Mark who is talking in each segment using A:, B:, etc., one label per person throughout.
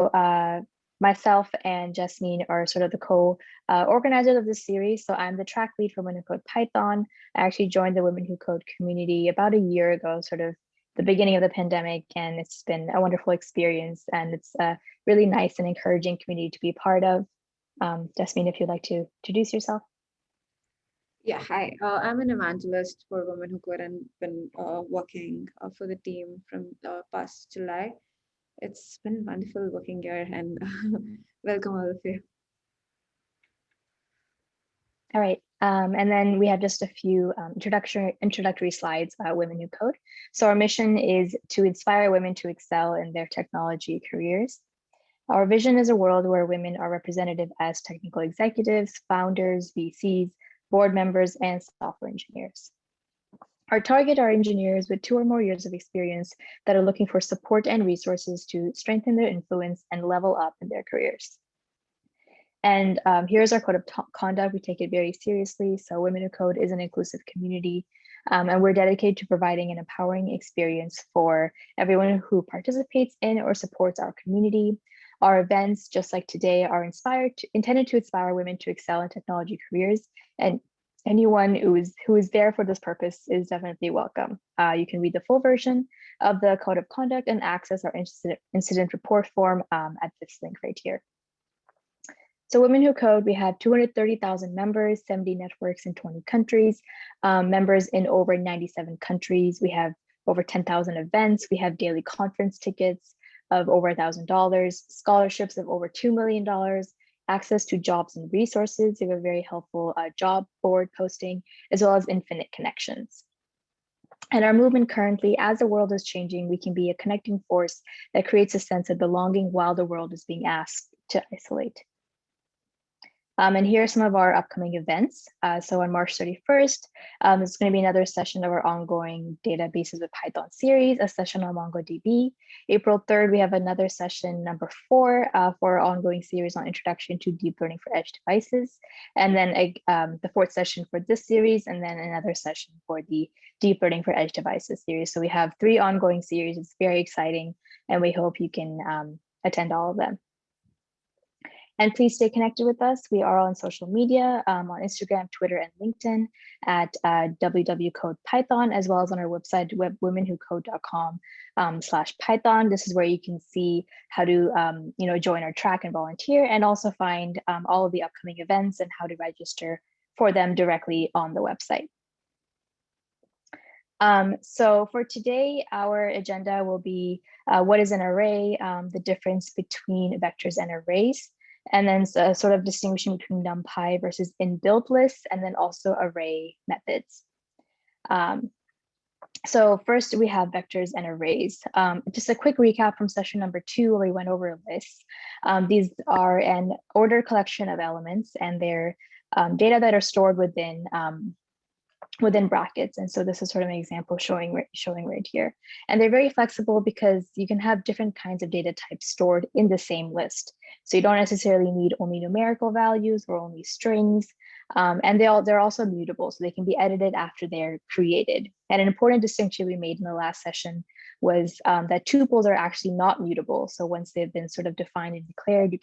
A: uh, myself and Jasmeen are sort of the co-organizers of this series. So I'm the track lead for Women Who Code Python. I actually joined the Women Who Code community about a year ago, sort of the beginning of the pandemic, and it's been a wonderful experience, and it's a really nice and encouraging community to be part of. Jasmeen, if you'd like to introduce yourself.
B: Yeah, hi. I'm an evangelist for Women Who Code and been working for the team from past July. It's been wonderful working here and welcome all of you.
A: All right. And then we have just a few introductory slides about Women Who Code. So our mission is to inspire women to excel in their technology careers. Our vision is a world where women are represented as technical executives, founders, VCs, board members, and software engineers. Our target are engineers with 2 or more years of experience that are looking for support and resources to strengthen their influence and level up in their careers. And here's our code of conduct. We take it very seriously. So Women Who Code is an inclusive community, and we're dedicated to providing an empowering experience for everyone who participates in or supports our community. Our events, just like today, are intended to inspire women to excel in technology careers, and anyone who is there for this purpose is definitely welcome. You can read the full version of the code of conduct and access our incident report form at this link right here. So Women Who Code, we have 230,000 members, 70 networks in 20 countries, members in over 97 countries. We have over 10,000 events. We have daily conference tickets of over $1,000, scholarships of over $2 million, access to jobs and resources. We have a very helpful job board posting, as well as infinite connections. And our movement currently, as the world is changing, we can be a connecting force that creates a sense of belonging while the world is being asked to isolate. And here are some of our upcoming events. So on March 31st, there's going to be another session of our ongoing databases with Python series, a session on MongoDB. April 3rd, we have another session, number 4, for our ongoing series on Introduction to Deep Learning for Edge Devices. And then the 4th session for this series, and then another session for the Deep Learning for Edge Devices series. So we have 3 ongoing series. It's very exciting, and we hope you can attend all of them. And please stay connected with us. We are on social media, on Instagram, Twitter, and LinkedIn at www.codepython, as well as on our website, womenwhocode.com/Python. This is where you can see how to join our track and volunteer, and also find all of the upcoming events and how to register for them directly on the website. So for today, our agenda will be what is an array, the difference between vectors and arrays, and then sort of distinguishing between Numpy versus inbuilt lists, and then also array methods. So first we have vectors and arrays. Just a quick recap from session number 2, where we went over lists. These are an ordered collection of elements, and they're data that are stored within brackets. And so this is sort of an example showing right here. And they're very flexible because you can have different kinds of data types stored in the same list. So you don't necessarily need only numerical values or only strings. And they're also mutable, so they can be edited after they're created. And an important distinction we made in the last session was that tuples are actually not mutable. So once they've been sort of defined and declared, you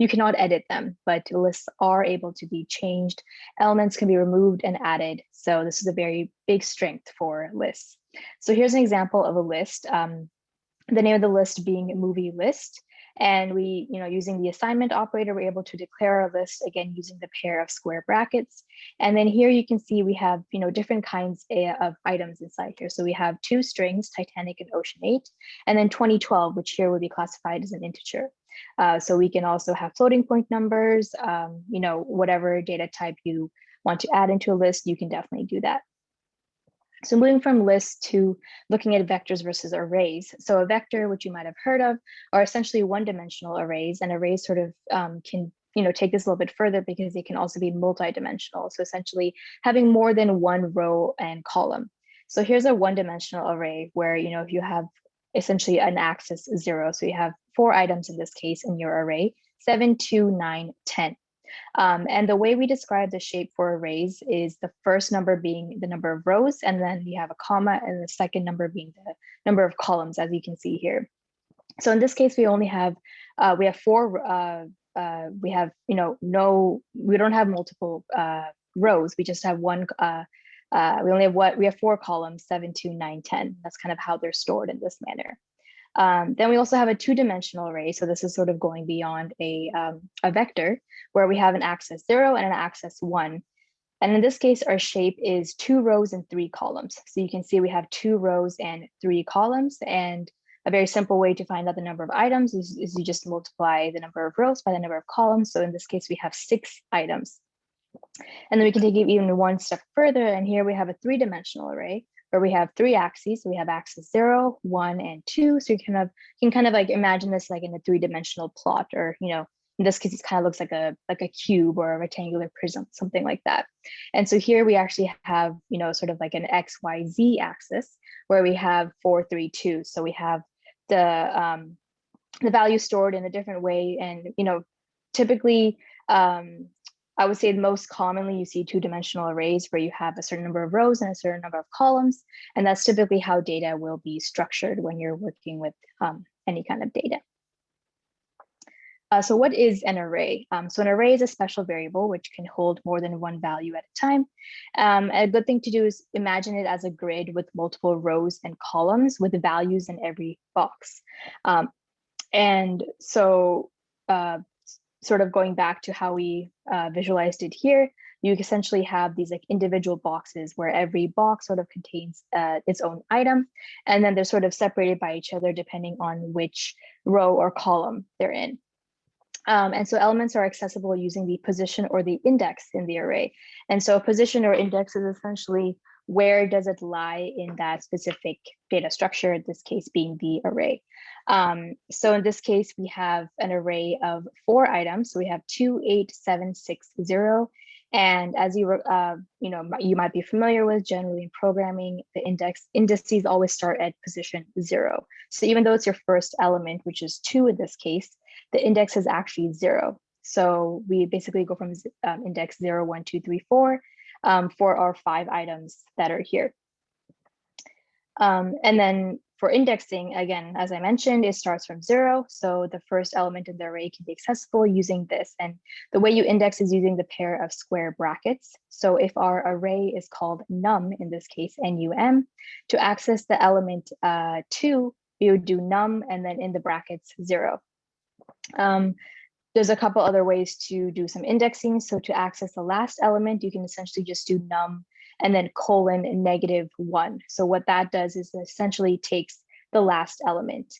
A: cannot edit them, but lists are able to be changed. Elements can be removed and added. So this is a very big strength for lists. So here's an example of a list. The name of the list being movie list. And we, using the assignment operator, we're able to declare our list, again, using the pair of square brackets. And then here you can see we have, different kinds of items inside here. So we have 2 strings, Titanic and Ocean 8, and then 2012, which here would be classified as an integer. So we can also have floating point numbers, whatever data type you want to add into a list, you can definitely do that. So moving from lists to looking at vectors versus arrays. So a vector, which you might have heard of, are essentially one-dimensional arrays, and arrays sort of can take this a little bit further because they can also be multi-dimensional. So essentially having more than one row and column. So here's a one-dimensional array where, if you have essentially an axis 0, so you have 4 items in this case in your array, 7, 2, 9, 10. And the way we describe the shape for arrays is the first number being the number of rows, and then you have a comma, and the second number being the number of columns, as you can see here. So in this case, we only have, we have four, we have, we don't have multiple rows. We just have one, we only have we have 4 columns, 7, 2, 9, 10. That's kind of how they're stored in this manner. Then we also have a 2-dimensional array. So this is sort of going beyond a vector where we have an axis 0 and an axis 1. And in this case, our shape is 2 rows and 3 columns. So you can see we have 2 rows and 3 columns. And a very simple way to find out the number of items is you just multiply the number of rows by the number of columns. So in this case, we have 6 items. And then we can take it even one step further. And here we have a 3-dimensional array where we have 3 axes. So we have axis 0, 1, and 2. So you can kind of like imagine this like in a 3-dimensional plot, or, in this case, it kind of looks like a cube or a rectangular prism, something like that. And so here we actually have, sort of like an X, Y, Z axis where we have 4, 3, 2. So we have the value stored in a different way. And, typically, I would say most commonly you see 2-dimensional arrays where you have a certain number of rows and a certain number of columns. And that's typically how data will be structured when you're working with any kind of data. So what is an array? So an array is a special variable which can hold more than one value at a time. A good thing to do is imagine it as a grid with multiple rows and columns with values in every box. And so sort of going back to how we visualized it here, you essentially have these like individual boxes where every box sort of contains its own item. And then they're sort of separated by each other depending on which row or column they're in. And so elements are accessible using the position or the index in the array. And so position or index is essentially where does it lie in that specific data structure, in this case being the array. So in this case, we have an array of 4 items. So we have 2, 8, 7, 6, 0. And as you might be familiar with, generally in programming, the indices always start at position 0. So even though it's your first element, which is 2 in this case, the index is actually 0. So we basically go from index 0, 1, 2, 3, 4 for our 5 items that are here. And then for indexing, again, as I mentioned, it starts from 0. So the first element in the array can be accessible using this. And the way you index is using the pair of square brackets. So if our array is called num, in this case, num, to access the element 2, we would do num and then in the brackets 0. There's a couple other ways to do some indexing. So to access the last element, you can essentially just do num and then colon -1. So what that does is essentially takes the last element.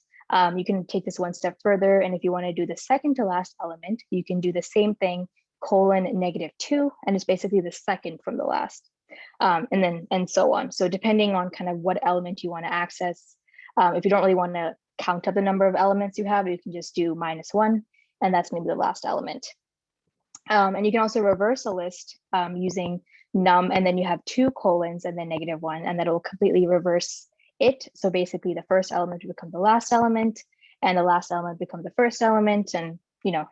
A: You can take this one step further. And if you want to do the second to last element, you can do the same thing, colon -2, and it's basically the second from the last, and so on. So depending on kind of what element you want to access, if you don't really want to count up the number of elements you have, you can just do -1, and that's maybe the last element. And you can also reverse a list using num, and then you have 2 colons and then -1, and that'll completely reverse it. So basically the first element will become the last element, and the last element become the first element, and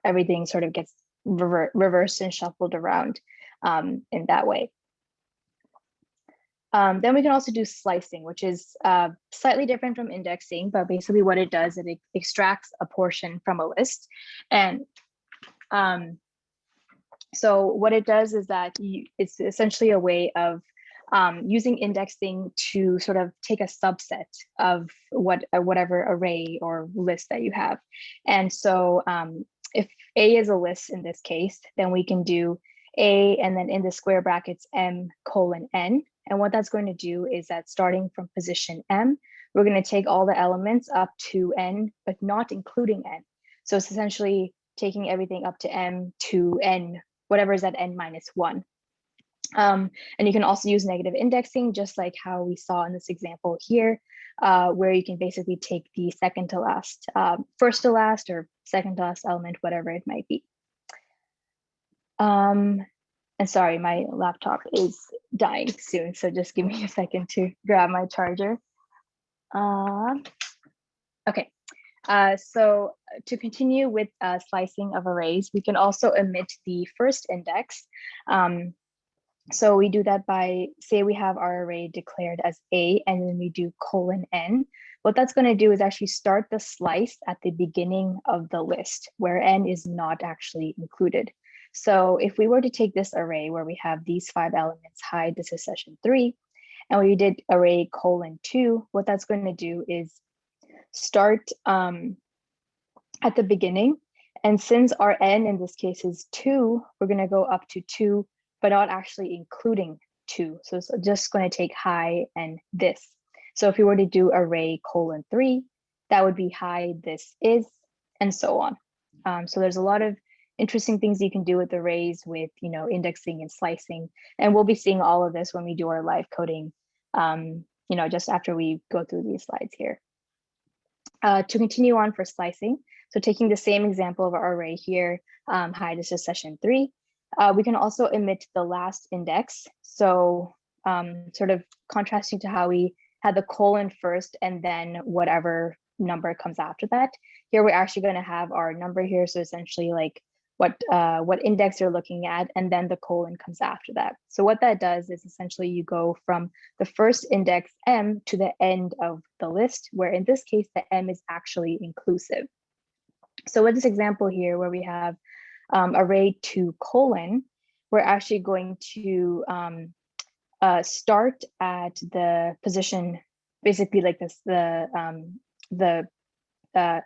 A: everything sort of gets reversed and shuffled around in that way. Then we can also do slicing, which is slightly different from indexing, but basically what it does is it extracts a portion from a list. And so what it does is that it's essentially a way of using indexing to sort of take a subset of whatever array or list that you have. And so if A is a list in this case, then we can do A and then in the square brackets M colon N. And what that's going to do is that starting from position M, we're going to take all the elements up to N, but not including N. So it's essentially taking everything up to M to N, whatever is at N-1. And you can also use negative indexing, just like how we saw in this example here, where you can basically take the second to last, first to last, or second to last element, whatever it might be. And sorry, my laptop is dying soon, so just give me a second to grab my charger. Okay, so to continue with slicing of arrays, we can also omit the first index. So we do that by, say we have our array declared as A, and then we do colon N. what that's going to do is actually start the slice at the beginning of the list where n is not actually included. So if we were to take this array where we have these 5 elements, hi, this is session 3, and we did array colon 2, what that's going to do is start at the beginning. And since our n in this case is 2, we're going to go up to 2, but not actually including 2. So it's just going to take hi and this. So if we were to do array colon 3, that would be hi, this is, and so on. So there's a lot of interesting things you can do with arrays with, indexing and slicing. And we'll be seeing all of this when we do our live coding, just after we go through these slides here. To continue on for slicing, so taking the same example of our array here, hi, this is session 3, we can also omit the last index. So sort of contrasting to how we had the colon first and then whatever number comes after that. Here we're actually going to have our number here. So essentially like what index you're looking at, and then the colon comes after that. So what that does is essentially you go from the first index m to the end of the list, where in this case, the m is actually inclusive. So with this example here, where we have array 2 colon, we're actually going to start at the position, basically like this, the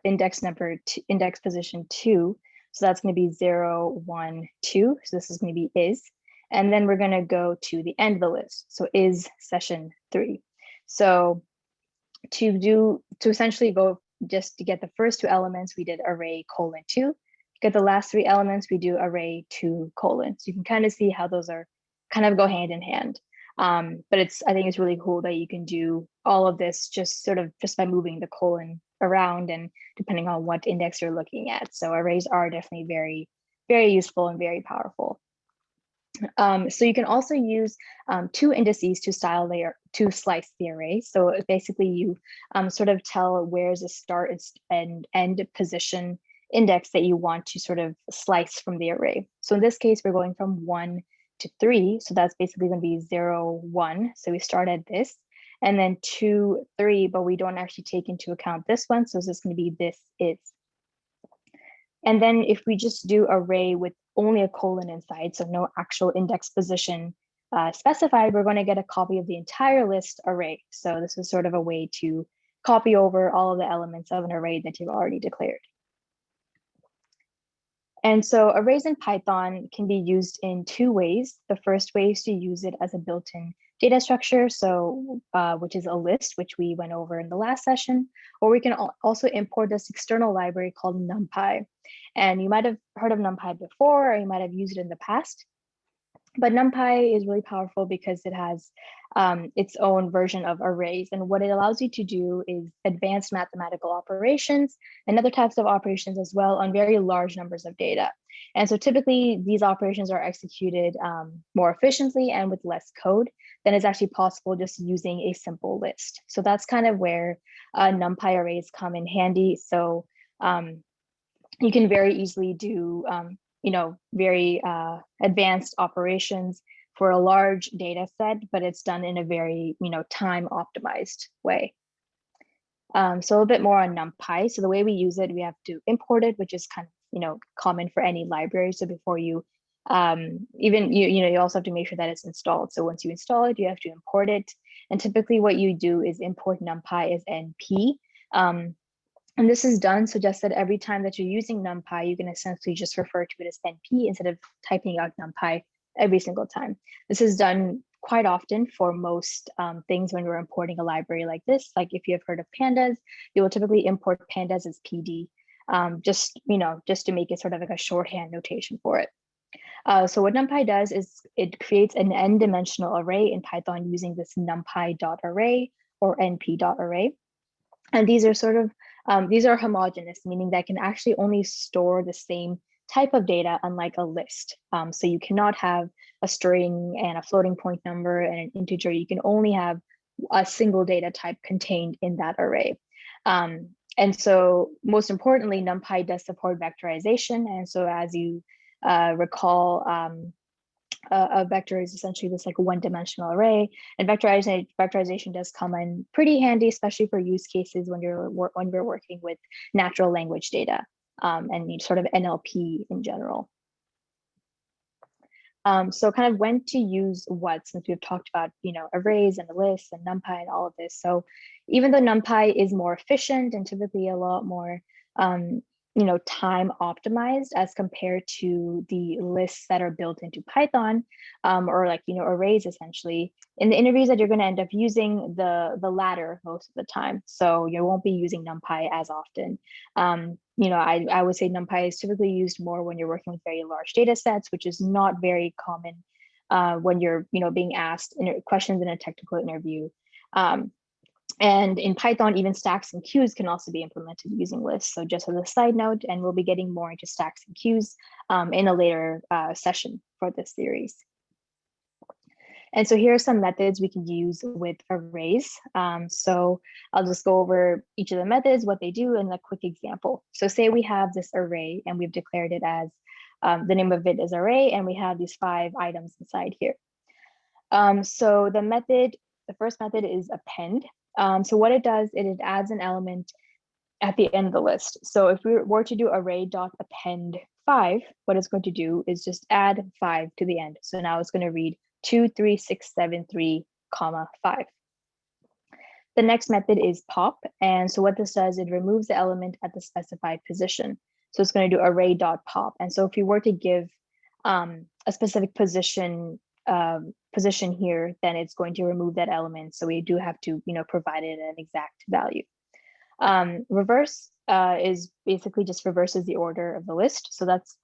A: index number, index position 2. So that's going to be 0, 1, 2. So this is going to be is. And then we're going to go to the end of the list. So is session 3. So to essentially go just to get the first 2 elements, we did array colon 2. To get the last 3 elements, we do array 2 colon. So you can kind of see how those are kind of go hand in hand. But I think it's really cool that you can do all of this just by moving the colon around and depending on what index you're looking at. So arrays are definitely very, very useful and very powerful. So you can also use 2 indices to slice the array. So basically you sort of tell where's the start and end position index that you want to sort of slice from the array. So in this case, we're going from 1 to 3. So that's basically going to be 0, 1. So we start at this, and then 2, 3, but we don't actually take into account this one. So this is going to be this is. And then if we just do array with only a colon inside, so no actual index position specified, we're going to get a copy of the entire list array. So this is sort of a way to copy over all of the elements of an array that you've already declared. And so arrays in Python can be used in 2 ways. The first way is to use it as a built-in data structure, so which is a list, which we went over in the last session, or we can also import this external library called Numpy. And you might have heard of Numpy before, or you might have used it in the past. But Numpy is really powerful because it has its own version of arrays. And what it allows you to do is advanced mathematical operations and other types of operations as well on very large numbers of data. And so typically these operations are executed more efficiently and with less code than is actually possible just using a simple list. So that's kind of where Numpy arrays come in handy. So you can very easily do very advanced operations for a large data set, but it's done in a very, time optimized way. So a little bit more on Numpy. So the way we use it, we have to import it, which is kind of, common for any library. So before you, you also have to make sure that it's installed. So once you install it, you have to import it. And typically what you do is import Numpy as NP. And this is done so just that every time that you're using Numpy, you can essentially just refer to it as NP instead of typing out Numpy every single time. This is done quite often for most things when we're importing a library like this. Like if you have heard of pandas, you will typically import pandas as PD, just to make it sort of like a shorthand notation for it. So what Numpy does is it creates an n-dimensional array in Python using this numpy.array or np.array. And these are sort of, these are homogeneous, meaning that can actually only store the same type of data, unlike a list. So you cannot have a string and a floating point number and an integer. You can only have a single data type contained in that array. And so most importantly, Numpy does support vectorization. And so as you recall, a vector is essentially this like one-dimensional array, and vectorization does come in pretty handy, especially for use cases when we're working with natural language data and sort of NLP in general. So kind of when to use what, since we've talked about, arrays and lists and NumPy and all of this. So even though NumPy is more efficient and typically a lot more, time optimized as compared to the lists that are built into Python, or like, arrays essentially, in the interviews that you're going to end up using the latter most of the time. So you won't be using NumPy as often. I would say NumPy is typically used more when you're working with very large data sets, which is not very common when you're, being asked questions in a technical interview. And in Python, even stacks and queues can also be implemented using lists. So just as a side note, and we'll be getting more into stacks and queues in a later session for this series. And so here are some methods we can use with arrays. So I'll just go over each of the methods, what they do, and a quick example. So say we have this array and we've declared it as, the name of it is array, and we have these 5 items inside here. So the first method is append. So what it does, it adds an element at the end of the list. So if we were to do array.append 5, what it's going to do is just add 5 to the end. So now it's going to read 2, 3, 6, 7, 3, 5. The next method is pop. And so what this does, it removes the element at the specified position. So it's going to do array.pop. And so if you were to give a specific position here, then it's going to remove that element. So we do have to, provide it an exact value. Reverse is basically just reverses the order of the list. So that's,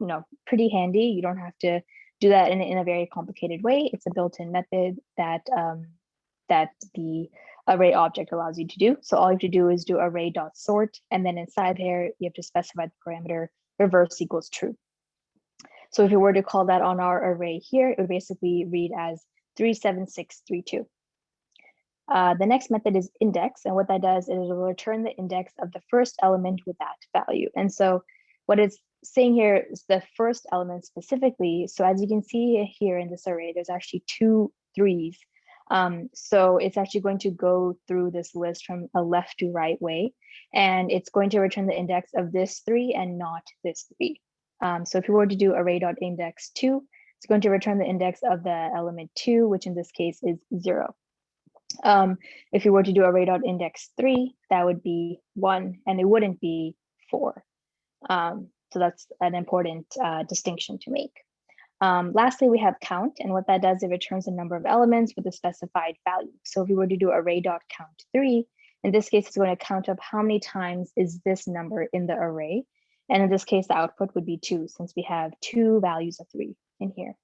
A: pretty handy. You don't have to do that in a very complicated way. It's a built-in method that the array object allows you to do. So all you have to do is do array.sort, and then inside there, you have to specify the parameter reverse equals true. So if you were to call that on our array here, it would basically read as 37632. The next method is index, and what that does is it will return the index of the first element with that value. And so what it's saying here is the first element specifically. So as you can see here in this array, there's actually 2 3s. So it's actually going to go through this list from a left to right way, and it's going to return the index of this 3 and not this 3. So if you were to do array.index2, it's going to return the index of the element 2, which in this case is 0. If you were to do array.index3, that would be 1, and it wouldn't be 4. So that's an important distinction to make. Lastly, we have count, and what that does, it returns the number of elements with a specified value. So if we were to do array.count3, in this case, it's going to count up how many times is this number in the array. And in this case, the output would be 2, since we have 2 values of 3 in here.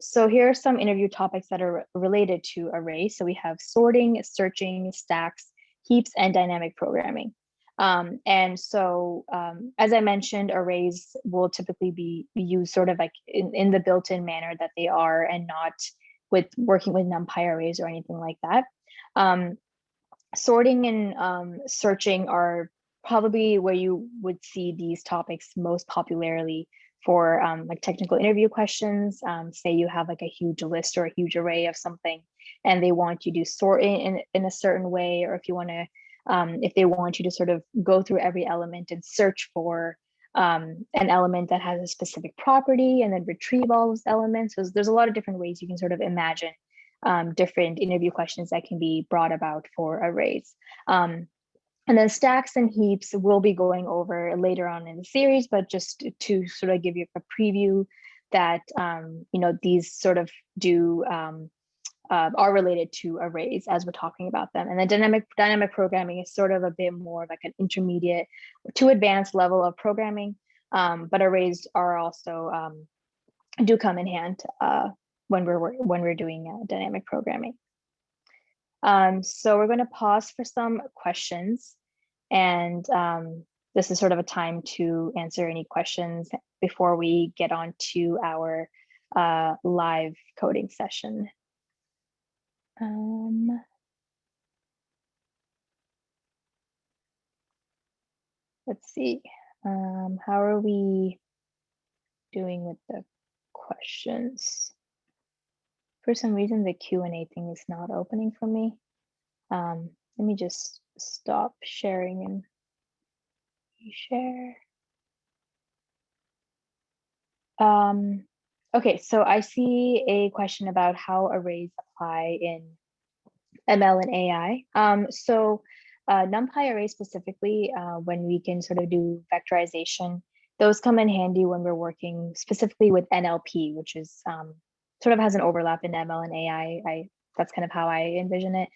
A: So here are some interview topics that are related to arrays. So we have sorting, searching, stacks, heaps, and dynamic programming. And so, as I mentioned, arrays will typically be used sort of like in the built-in manner that they are, and not with working with NumPy arrays or anything like that. Sorting and searching are probably where you would see these topics most popularly for like technical interview questions. Say you have like a huge list or a huge array of something, and they want you to sort in a certain way, or if you want to, if they want you to sort of go through every element and search for an element that has a specific property and then retrieve all those elements. So there's a lot of different ways you can sort of imagine different interview questions that can be brought about for arrays. And then stacks and heaps we'll be going over later on in the series, but just to sort of give you a preview that, these sort of are related to arrays as we're talking about them. And then dynamic programming is sort of a bit more like an intermediate to advanced level of programming, but arrays are also do come in hand when we're doing dynamic programming. So we're going to pause for some questions, and this is sort of a time to answer any questions before we get on to our live coding session. Let's see, how are we doing with the questions. For some reason, the Q&A thing is not opening for me. Let me just stop sharing and reshare. Okay, so I see a question about how arrays apply in ML and AI. So NumPy arrays specifically, when we can sort of do vectorization, those come in handy when we're working specifically with NLP, which is sort of has an overlap in ML and AI. That's kind of how I envision it.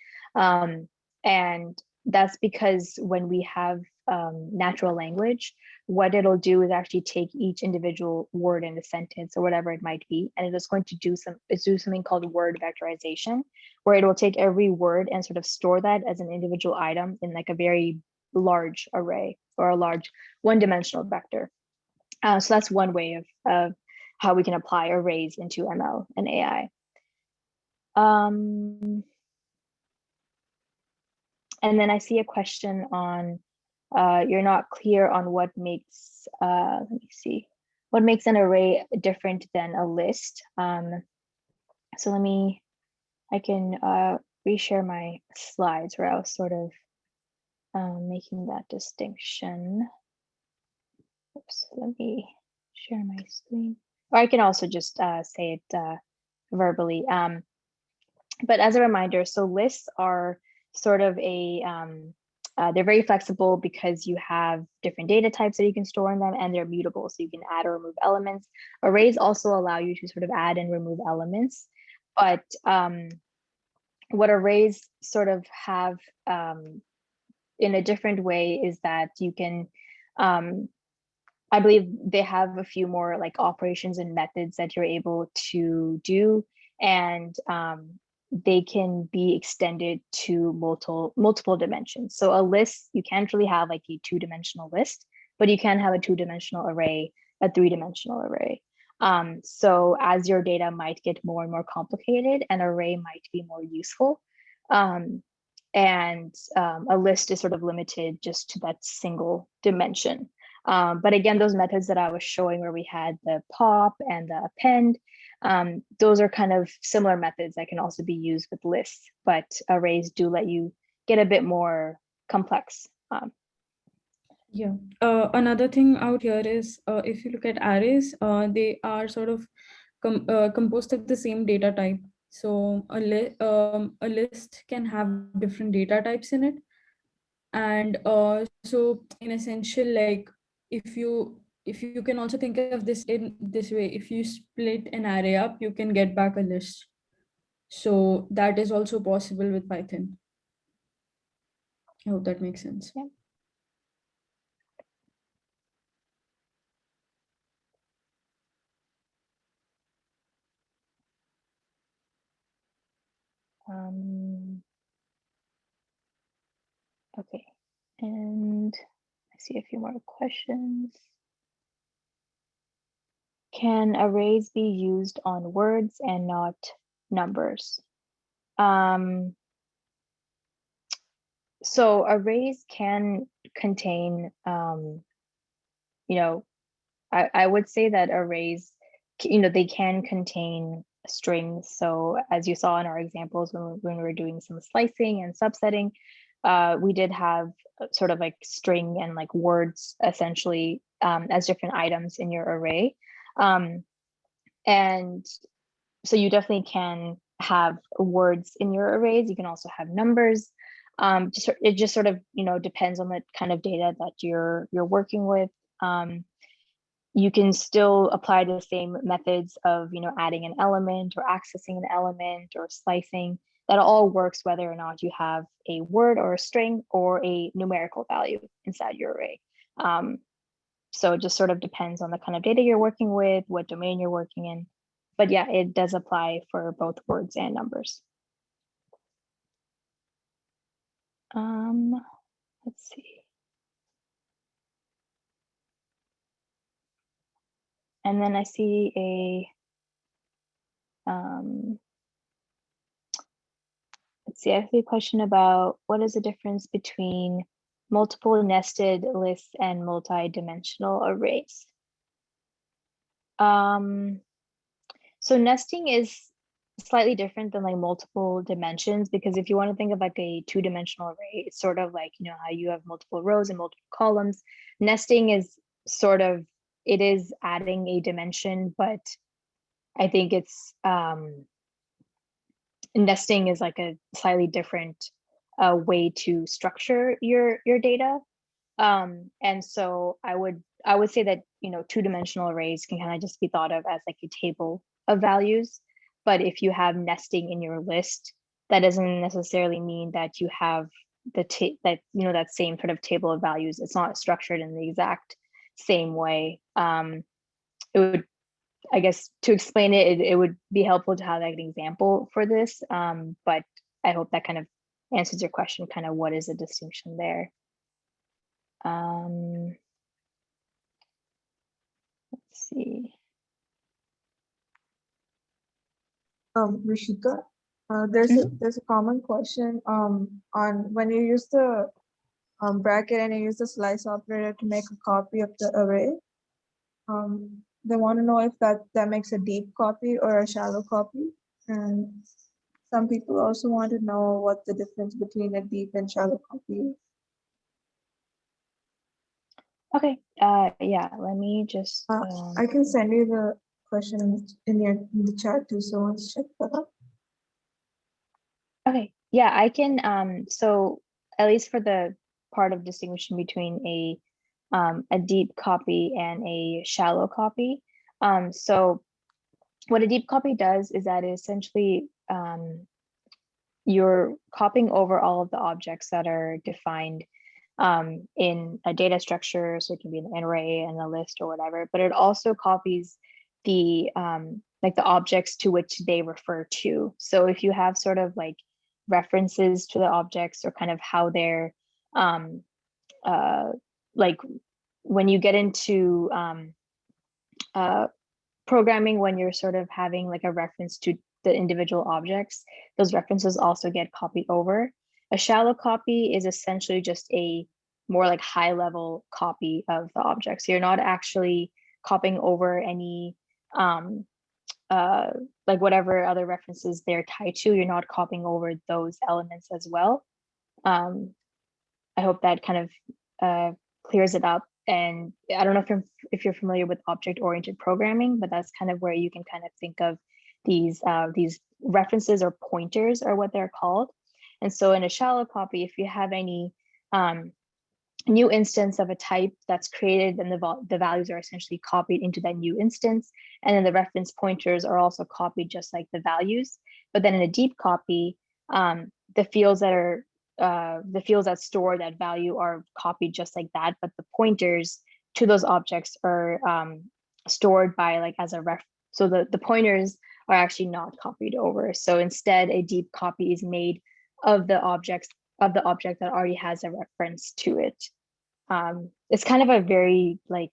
A: And that's because when we have natural language, what it'll do is actually take each individual word in the sentence or whatever it might be, and it is going to do something called word vectorization, where it will take every word and sort of store that as an individual item in like a very large array or a large one-dimensional vector. So that's one way of how we can apply arrays into ML and AI. And then I see a question on, you're not clear on what makes, let me see, what makes an array different than a list. So I can reshare my slides where I was sort of making that distinction. Oops, let me share my screen. Or I can also just say it verbally. But as a reminder, so lists are sort of they're very flexible because you have different data types that you can store in them, and they're mutable, so you can add or remove elements. Arrays also allow you to sort of add and remove elements, but what arrays sort of have in a different way is that you can, I believe they have a few more like operations and methods that you're able to do, and they can be extended to multiple dimensions. So a list, you can't really have like a two-dimensional list, but you can have a two-dimensional array, a three-dimensional array. So as your data might get more and more complicated, an array might be more useful. And a list is sort of limited just to that single dimension. But again, those methods that I was showing where we had the pop and the append, those are kind of similar methods that can also be used with lists, but arrays do let you get a bit more complex.
C: Yeah. Another thing out here is if you look at arrays, they are sort of composed of the same data type. So a list can have different data types in it. And so in essential, like if you can also think of this in this way, if you split an array up, you can get back a list. So that is also possible with Python. I hope that makes sense.
A: Yeah. Okay, and I see a few more questions. Can arrays be used on words and not numbers? So arrays can contain, you know, I would say that arrays, they can contain strings. So as you saw in our examples, when we were doing some slicing and subsetting, we did have sort of like string and like words essentially as different items in your array. And so you definitely can have words in your arrays. You can also have numbers. It just sort of, depends on the kind of data that you're working with. You can still apply the same methods of, adding an element or accessing an element or slicing. That all works whether or not you have a word or a string or a numerical value inside your array. So it just sort of depends on the kind of data you're working with, what domain you're working in. But yeah, it does apply for both words and numbers. Let's see. And then I see let's see, I see a question about what is the difference between multiple nested lists and multi-dimensional arrays. So nesting is slightly different than like multiple dimensions, because if you want to think of like a two-dimensional array, it's sort of like, you know, how you have multiple rows and multiple columns. Nesting is sort of, it is adding a dimension, but I think it's nesting is like a slightly different way to structure your data. And so I would say that, you know, two-dimensional arrays can kind of just be thought of as like a table of values. But if you have nesting in your list, that doesn't necessarily mean that you have that, you know, that same sort of table of values. It's not structured in the exact same way. It would, I guess, to explain it, it would be helpful to have like an example for this. But I hope that kind of answers your question, kind of what is the distinction there. Let's see.
D: Rishika, there's a common question on when you use the bracket and you use the slice operator to make a copy of the array. They want to know if that makes a deep copy or a shallow copy. And some people also want to know what the difference between a deep and shallow copy is.
A: Okay, yeah, let me just
D: I can send you the question in the chat too, so let's check that out.
A: okay, yeah, I can so at least for the part of distinguishing between a deep copy and a shallow copy. So what a deep copy does is that it essentially you're copying over all of the objects that are defined in a data structure. So it can be an array and a list or whatever, but it also copies the like the objects to which they refer to. So if you have sort of like references to the objects, or kind of how they're like when you get into programming, when you're sort of having like a reference to the individual objects, those references also get copied over. A shallow copy is essentially just a more like high level copy of the objects. You're not actually copying over any like whatever other references they're tied to, you're not copying over those elements as well. I hope that kind of clears it up. And I don't know if you're familiar with object-oriented programming, but that's kind of where you can kind of think of these references, or pointers are what they're called. And so in a shallow copy, if you have any new instance of a type that's created, then the values are essentially copied into that new instance. And then the reference pointers are also copied just like the values. But then in a deep copy, the fields that store that value are copied just like that, but the pointers to those objects are stored by like as a ref. So the pointers are actually not copied over. So instead, a deep copy is made of the object that already has a reference to it. It's kind of a very like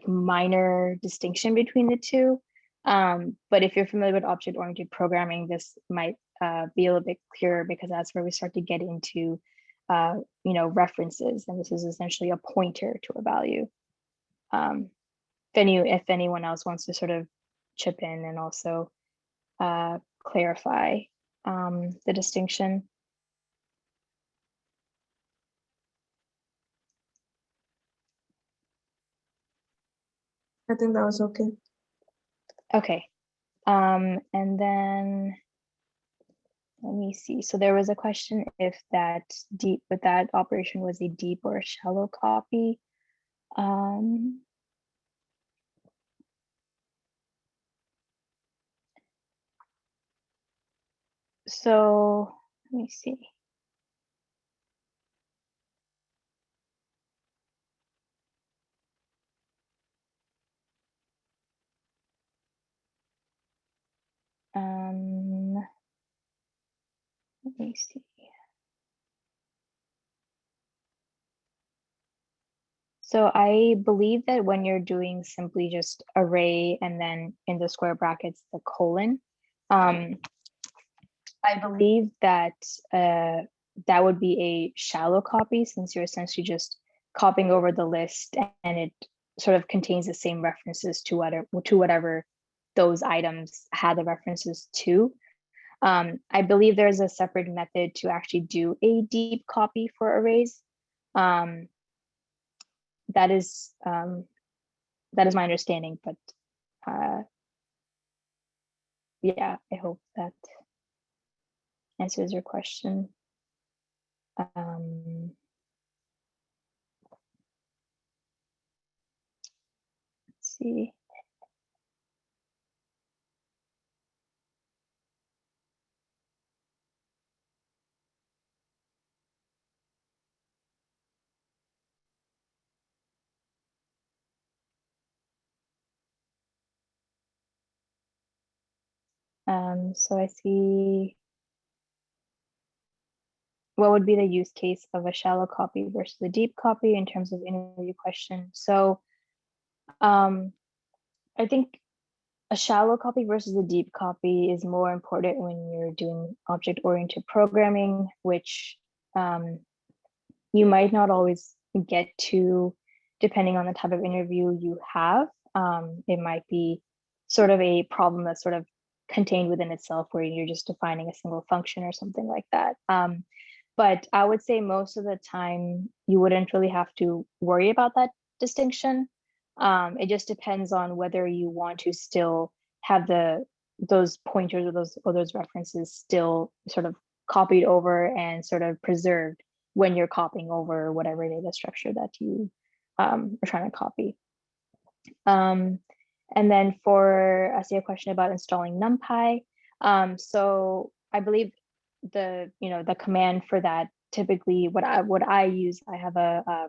A: minor distinction between the two. But if you're familiar with object-oriented programming, this might be a little bit clearer, because that's where we start to get into you know, references, and this is essentially a pointer to a value. If anyone else wants to sort of chip in and also clarify the distinction.
D: I think that was okay.
A: Okay, and then let me see. So there was a question if that operation was a deep or a shallow copy. So let me see. Let me see. So I believe that when you're doing simply just array and then in the square brackets, the colon, I believe that that would be a shallow copy, since you're essentially just copying over the list and it sort of contains the same references to whatever those items had the references to. I believe there's a separate method to actually do a deep copy for arrays. That is my understanding, but yeah, I hope that answers your question. Let's see. So I see, what would be the use case of a shallow copy versus a deep copy in terms of interview question? So I think a shallow copy versus a deep copy is more important when you're doing object-oriented programming, which you might not always get to, depending on the type of interview you have. It might be sort of a problem that's sort of contained within itself, where you're just defining a single function or something like that. But I would say most of the time you wouldn't really have to worry about that distinction. It just depends on whether you want to still have those pointers or those references still sort of copied over and sort of preserved when you're copying over whatever data structure that you are trying to copy. And then I see a question about installing Numpy. So I believe the command for that, typically what I use, I have a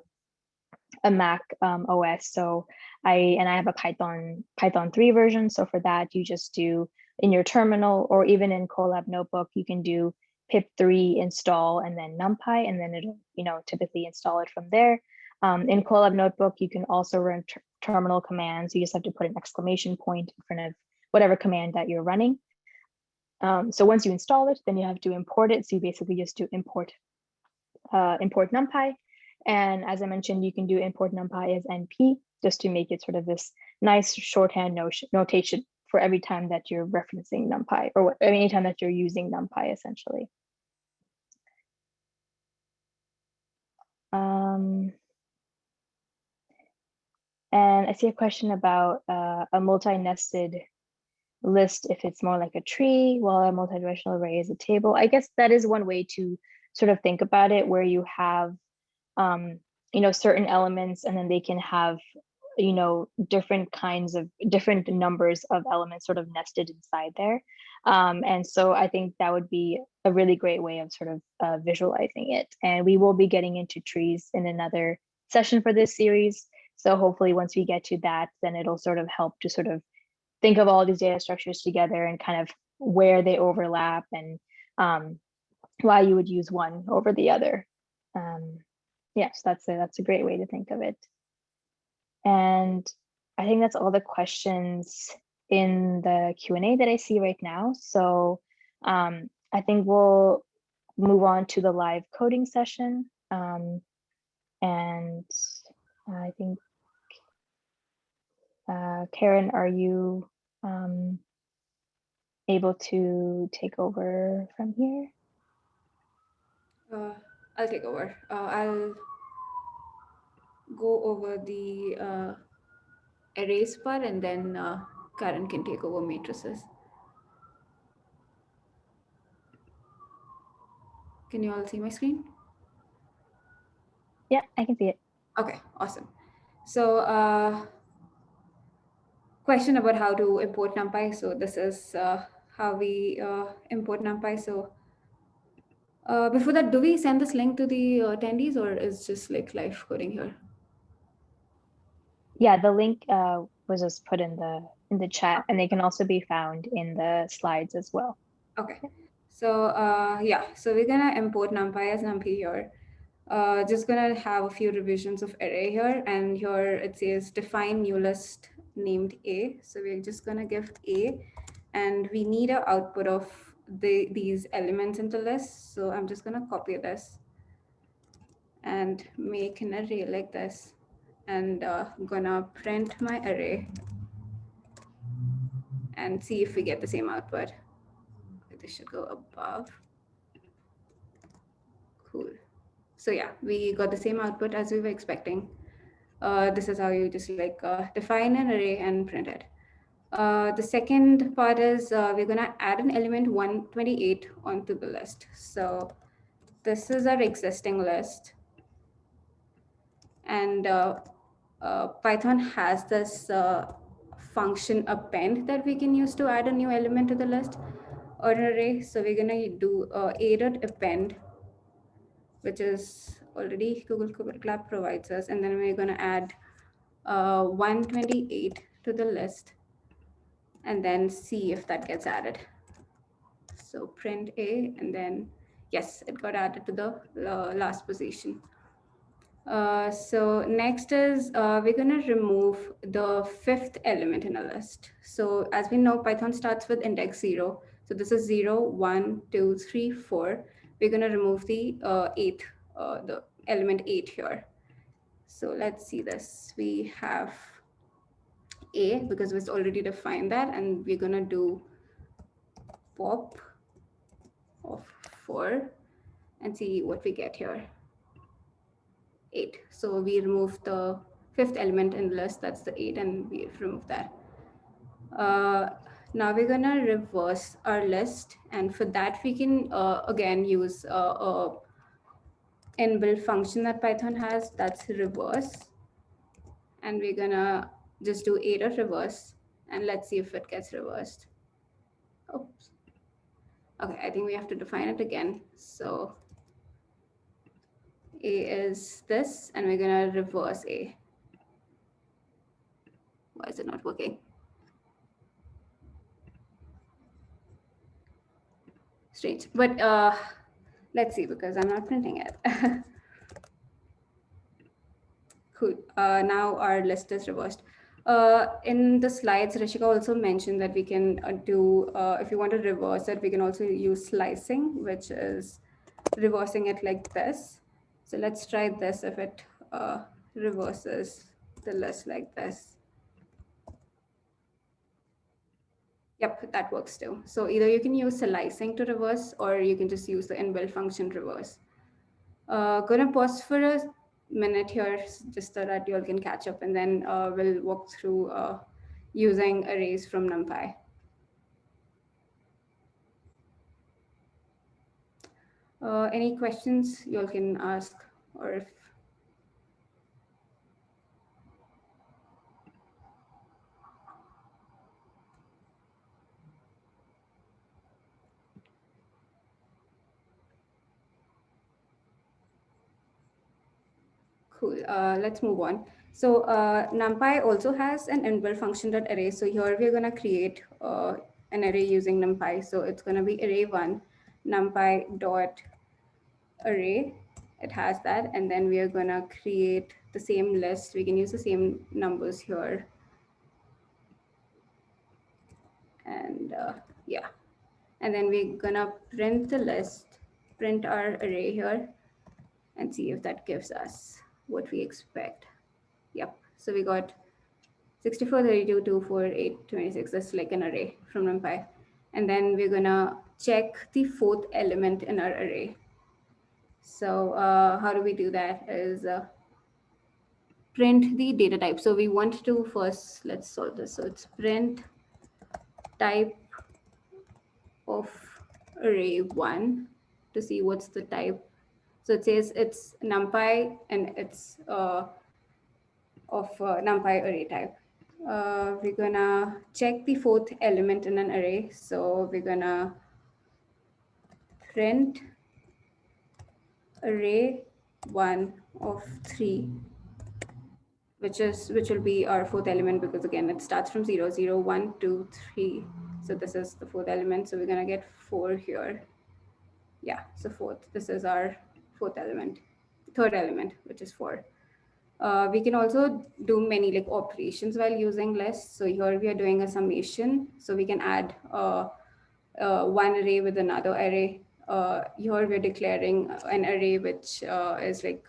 A: Mac OS, so I have a Python 3 version. So for that, you just do in your terminal, or even in Colab Notebook, you can do pip3 install and then Numpy, and then it'll typically install it from there. In Colab Notebook, you can also run terminal commands. You just have to put an exclamation point in front of whatever command that you're running. So once you install it, then you have to import it. So you basically just do import Numpy. And as I mentioned, you can do import Numpy as NP, just to make it sort of this nice shorthand notation for every time that you're referencing Numpy, or anytime that you're using Numpy, essentially. And I see a question about a multi-nested list, if it's more like a tree, while a multi-dimensional array is a table. I guess that is one way to sort of think about it, where you have certain elements, and then they can have different numbers of elements sort of nested inside there. And so I think that would be a really great way of sort of visualizing it. And we will be getting into trees in another session for this series. So hopefully once we get to that, then it'll sort of help to sort of think of all these data structures together and kind of where they overlap, and why you would use one over the other. Yes, that's a great way to think of it. And I think that's all the questions in the Q&A that I see right now. So I think we'll move on to the live coding session. And I think, Karen, are you able to take over from here?
B: I'll take over. I'll go over the arrays part, and then Karen can take over matrices. Can you all see my screen?
A: Yeah, I can see it.
B: Okay, awesome. So question about how to import Numpy. So this is how we import Numpy. So before that, do we send this link to the attendees, or is just like live coding here?
A: Yeah, the link was just put in the chat, and they can also be found in the slides as well.
B: Okay. So yeah, so we're gonna import Numpy as Numpy here. Just gonna have a few revisions of array here, and here it says define new list named A. So we're just gonna give A, and we need an output of these elements in the list. So I'm just gonna copy this and make an array like this, and gonna print my array. and see if we get the same output. This should go above. Cool. So yeah, we got the same output as we were expecting. This is how you just like define an array and print it. The second part is we're gonna add an element 128 onto the list. So this is our existing list. And Python has this function append that we can use to add a new element to the list or an array. So we're gonna do a.append, which is already Google Colab provides us. And then we're gonna add 128 to the list and then see if that gets added. So print a, and then yes, it got added to the last position. So next is we're going to remove the fifth element in a list. So as we know, Python starts with index 0. So this is 0, 1, 2, 3, 4. We're going to remove the the element 8 here. So let's see this. We have a because it's already defined that, and we're going to do pop of 4 and see what we get here. 8. So we remove the fifth element in the list, that's the 8, and we remove that. Now we're gonna reverse our list, and for that we can again use a inbuilt function that Python has, that's reverse, and we're gonna just do 8 of reverse, and let's see if it gets reversed. Oops. Okay, I think we have to define it again. So a is this, and we're gonna reverse a. Why is it not working? Strange, but let's see, because I'm not printing it. Cool. Now our list is reversed. In the slides, Rishika also mentioned that we can do, if you want to reverse it, we can also use slicing, which is reversing it like this. So let's try this if it reverses the list like this. Yep, that works too. So either you can use slicing to reverse, or you can just use the inbuilt function reverse. Gonna pause for a minute here just so that you all can catch up, and then we'll walk through using arrays from Numpy. Any questions you all can ask, or if cool, let's move on. So Numpy also has an inbuilt function .array. So here we're gonna create an array using Numpy. So it's gonna be array1 numpy dot array. It has that, and then we are gonna create the same list. We can use the same numbers here. And yeah, and then we're gonna print the list, print our array here, and see if that gives us what we expect. Yep, so we got 64, 32, 2, 4, 8, 26. That's like an array from Numpy. And then we're gonna check the fourth element in our array. So how do we do that is print the data type. So we want to first, let's solve this. So it's print type of array1 to see what's the type. So it says it's Numpy, and it's of Numpy array type. We're gonna check the fourth element in an array. So we're gonna print array1 of 3, which will be our fourth element, because again it starts from 0, 0, 1, 2, 3. So this is the fourth element. So we're gonna get 4 here. Yeah, so fourth. This is our fourth element, third element, which is 4. We can also do many like operations while using lists. So here we are doing a summation. So we can add one array with another array. Here we're declaring an array which is like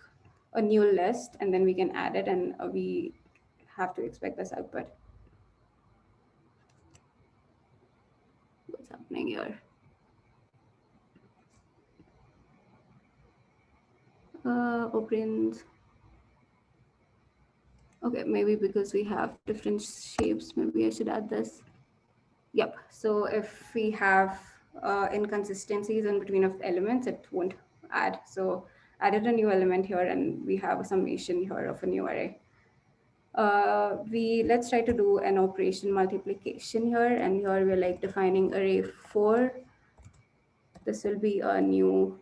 B: a new list, and then we can add it, and we have to expect this output.
E: happening here? Operands. Okay, maybe because we have different shapes, maybe I should add this. Yep, so if we have inconsistencies in between of the elements, it won't add. So added a new element here and we have a summation here of a new array. Let's try to do an operation multiplication here, and here we're like defining array 4. This will be a new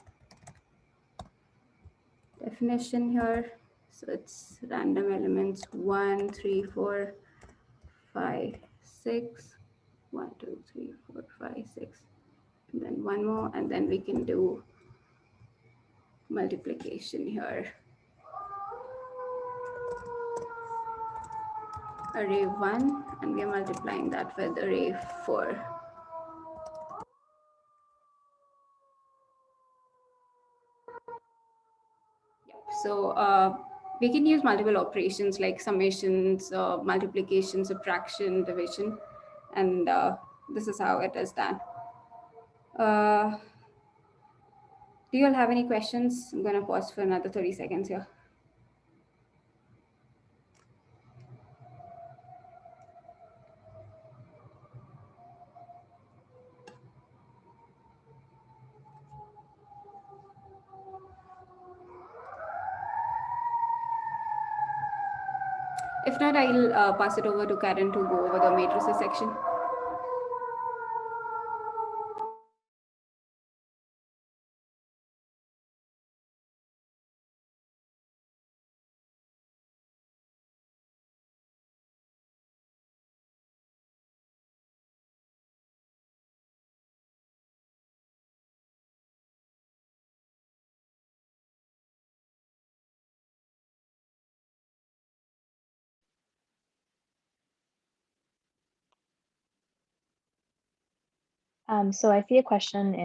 E: definition here. So it's random elements 1, 3, 4, 5, 6. 1, 2, 3, 4, 5, 6. And then one more, and then we can do multiplication here. Array 1, and we are multiplying that with array 4. Yep. So we can use multiple operations like summations, multiplication, subtraction, division, and this is how it is done. Do you all have any questions? I'm going to pause for another 30 seconds here. If not, I'll pass it over to Karen to go over the matrices section.
A: So I see a question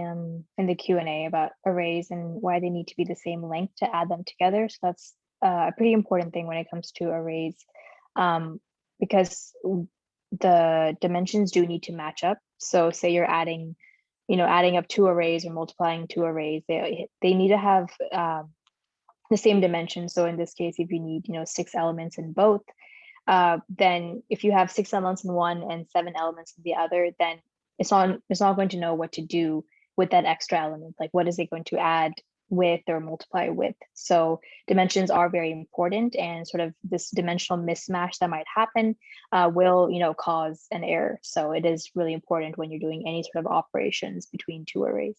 A: in the Q&A about arrays and why they need to be the same length to add them together. So that's a pretty important thing when it comes to arrays, because the dimensions do need to match up. So say you're adding, adding up 2 arrays or multiplying 2 arrays, they need to have the same dimension. So in this case, if you need 6 elements in both, then if you have 6 elements in one and 7 elements in the other, then it's not going to know what to do with that extra element. Like, what is it going to add with or multiply with? So dimensions are very important, and sort of this dimensional mismatch that might happen will cause an error. So it is really important when you're doing any sort of operations between 2 arrays.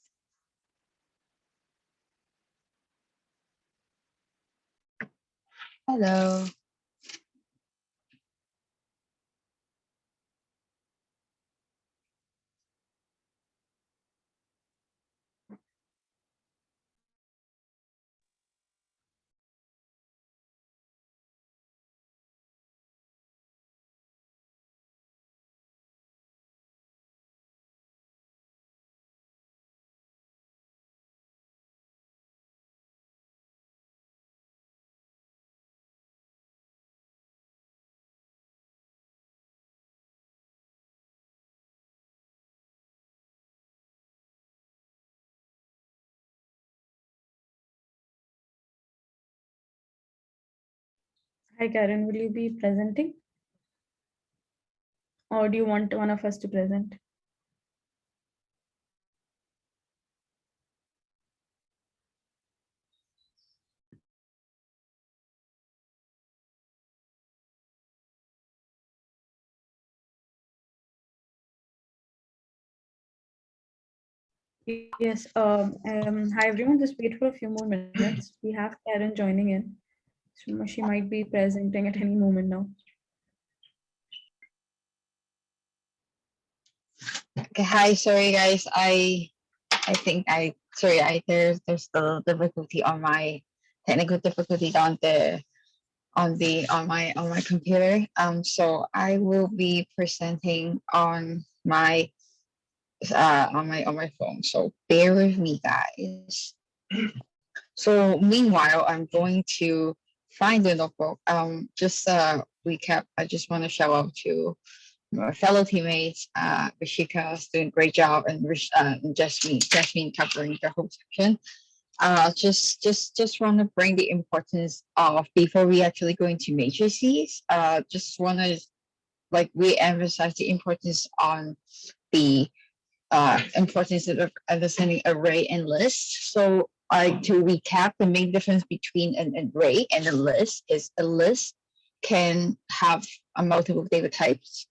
F: Hello.
C: Hi, Karen, will you be presenting? Or do you want one of us to present? Yes. Hi, everyone. Just wait for a few more minutes. We have Karen joining in. So she might be presenting at any moment now.
F: Okay, hi, sorry guys. There's still difficulty on my technical difficulty down there on my computer. So I will be presenting on my phone. So bear with me, guys. So meanwhile, I'm going to find the notebook. Just recap. I just want to shout out to my fellow teammates, Rishika is doing a great job, and Jasmeen covering the whole section. Just want to bring the importance of, before we actually go into matrices, just want to like re-emphasize the importance on the importance of understanding array and list. So to recap, the main difference between an array and a list is a list can have a multiple data types,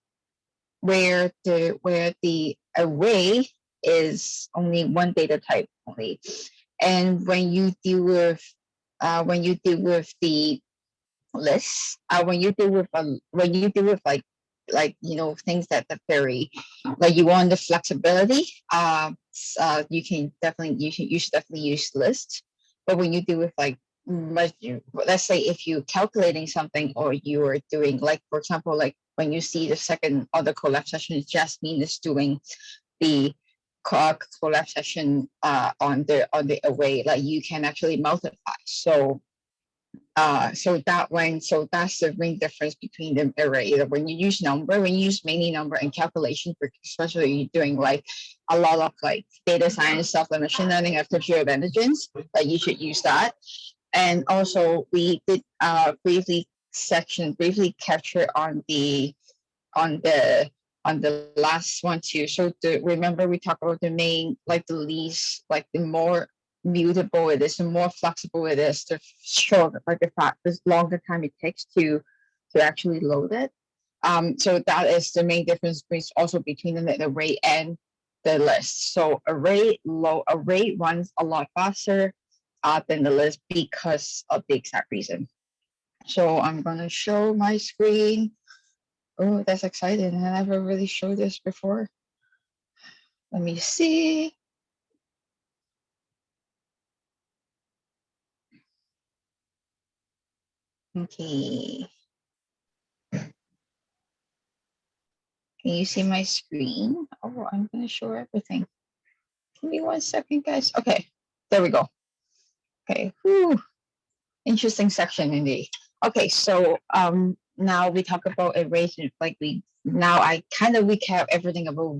F: where the array is only one data type only. And when you deal with the lists, when you deal with like things that are very, like, you want the flexibility, you should definitely use lists. But when you deal with like let's say if you're calculating something, or you are doing, like, for example, like when you see the second other collab session, Jasmeen is doing the collab session on the array, like you can actually multiply. So that's the main difference between the array. When you use mainly number and calculation, especially you're doing like a lot of like data science stuff, like machine learning, artificial intelligence, like you should use that. And also we did briefly capture on the last one too. So remember we talked about the main, like the least, like the more mutable it is, the more flexible it is, the shorter, like the longer time it takes to actually load it. So that is the main difference also between the array and the list. So array runs a lot faster than the list because of the exact reason. So I'm gonna show my screen. Oh, that's exciting. I never really showed this before. Let me see. Okay. Can you see my screen? Oh, I'm gonna show everything. Give me 1 second, guys. Okay, there we go. Okay, whew. Interesting section indeed. Okay, so now we talk about arrays, like I kind of recap everything about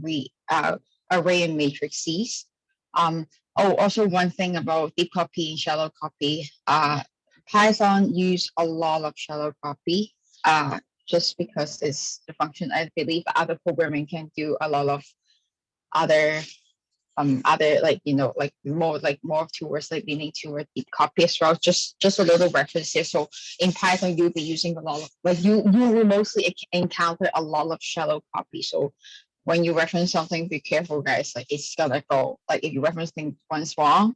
F: array and matrices. Also one thing about deep copy and shallow copy. Python use a lot of shallow copy. Just because it's the function. I believe other programming can do a lot of other like more towards like leaning toward deep copy as well. Just a little reference here. So in Python, you'll be using a lot of, like, you will mostly encounter a lot of shallow copy. So when you reference something, be careful, guys. Like, it's gonna go, like, if you reference things once wrong,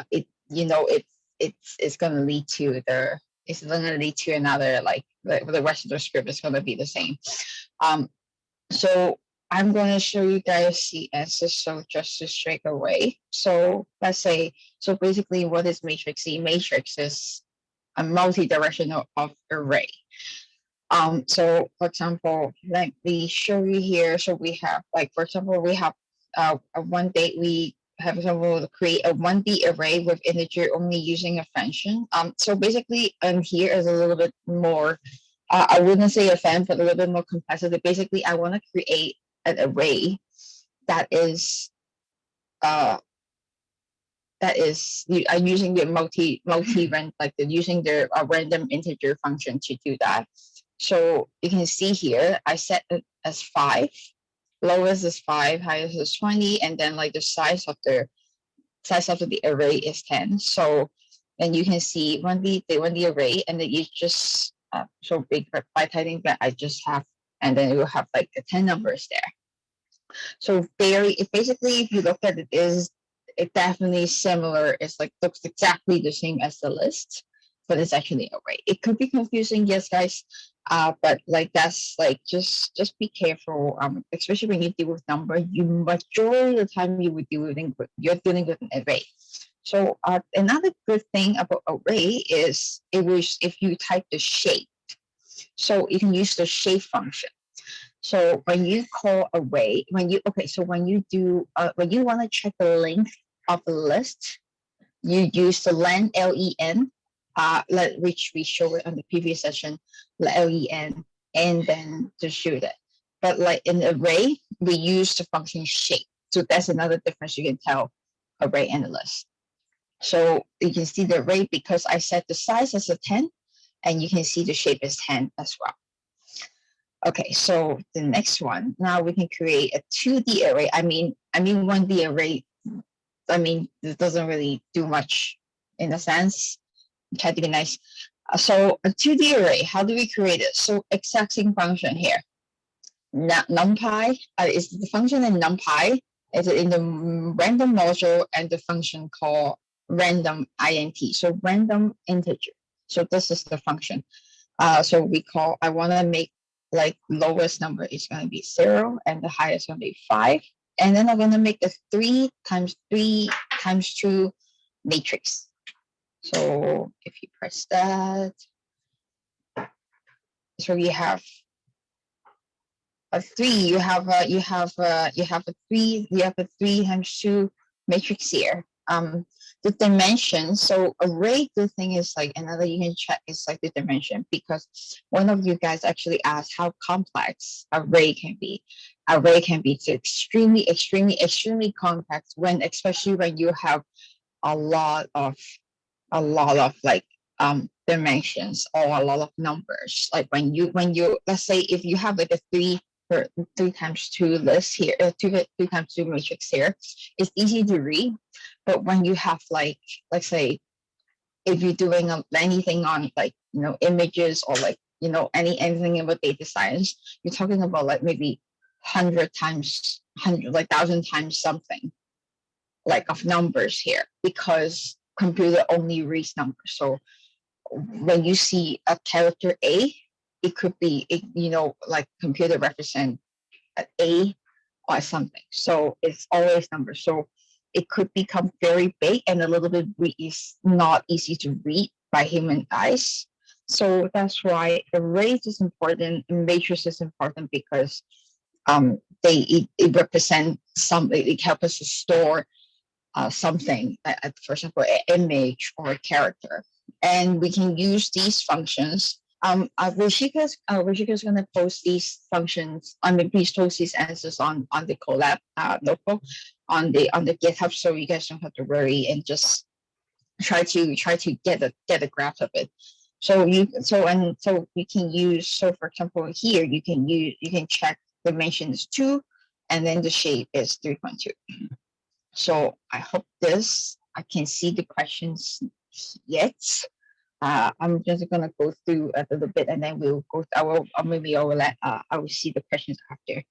F: it's gonna lead to another, like the rest of the script is gonna be the same. So I'm going to show you guys the answer. So just to straight away. So let's say, so basically what is matrix? Matrix is a multi-directional of array. So for example, let me show you here. So we have, like, for example, we have we have example to create a 1D array with integer only using a function. So basically, here is a little bit more, I wouldn't say a fan, but a little bit more complex. Basically, I want to create an array that is I'm using the using the random integer function to do that. So you can see here, I set it as 5, lowest is 5, highest is 20, and then like the size of the array is 10. So then you can see when the array, and then you just so big by typing that I just have, and then it will have like the 10 numbers there. So basically, if you look at it, it definitely similar. It's like looks exactly the same as the list, but it's actually an array. It could be confusing, yes, guys. But like that's like just be careful. Especially when you deal with number, majority of the time you're dealing with an array. So another good thing about array is if you type the shape, so you can use the shape function. So when you call array, when you want to check the length of the list, you use the len, len, which we showed on the previous session, len, and then to shoot it. but like in array, we use the function shape. So that's another difference you can tell array and a list. So you can see the array because I set the size as a 10, and you can see the shape is 10 as well. Okay, so the next one, now we can create a 2D array. I mean 1D array, it doesn't really do much in a sense. Try to be nice. So a 2D array, how do we create it? So exact same function here. Numpy is the function in Numpy. Is in the random module and the function called random int. So random integer. So this is the function. So we call, I want to make like lowest number is going to be 0 and the highest going to be 5. And then I'm going to make a 3 times 3 times 2 matrix. So if you press that, so you have a 3, you have a 3 times 2 matrix here. The dimension, so array, the thing is like another you can check is like the dimension, because one of you guys actually asked how complex array can be. Array can be extremely complex when, especially when you have a lot of like dimensions or a lot of numbers. Like when you let's say if you have like a 3 times 2 list here, 2 times 2 matrix here, it's easy to read. But when you have like, let's say, if you're doing anything on like, images or like, anything about data science, you're talking about like maybe 100 times, 1,000 times something like of numbers here, because computer only reads numbers. So when you see a character A, it could be, like computer represent A or something. So it's always numbers. So it could become very big and a little bit is not easy to read by human eyes. So that's why arrays is important and matrices is important, because it represent it helps us to store something, for example, an image or a character. And we can use these functions. Rishika's going to post these functions. Please post these answers on the Colab notebook on the GitHub, so you guys don't have to worry and just try to get a grasp of it. So you can use, so for example here you can check dimension is 2 and then the shape is 3.2. So I hope I can see the questions yet. I'm just gonna go through a little bit and then we'll go. I will see the questions after.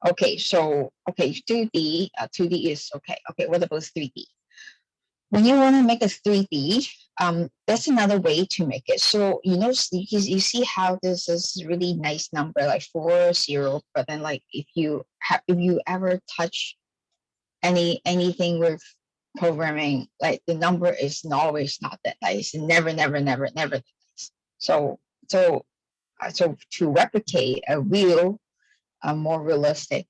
F: Okay, so 2D. 2D is okay. Okay, what about 3D? When you want to make a 3D, that's another way to make it. So you see how this is really nice number like 4 0, but then like if you ever touch anything with programming, like the number is always not that nice, never that nice. So to replicate a more realistic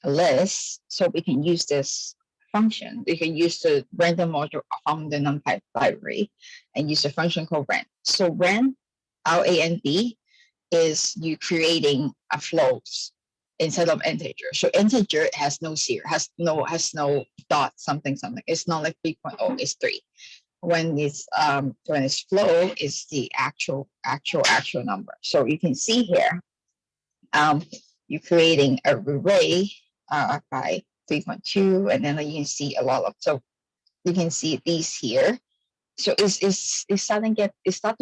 F: list, so we can use this function. We can use the random module from the Numpy library and use a function called rand. So rand, RAND, is you creating a floats instead of integer. So integer has no zero, has no dot something. It's not like 3.0, it's 3. When it's flow, it's the actual number. So you can see here, you're creating a array by 3.2, and then you can see a lot of, so you can see these here. So it's starting to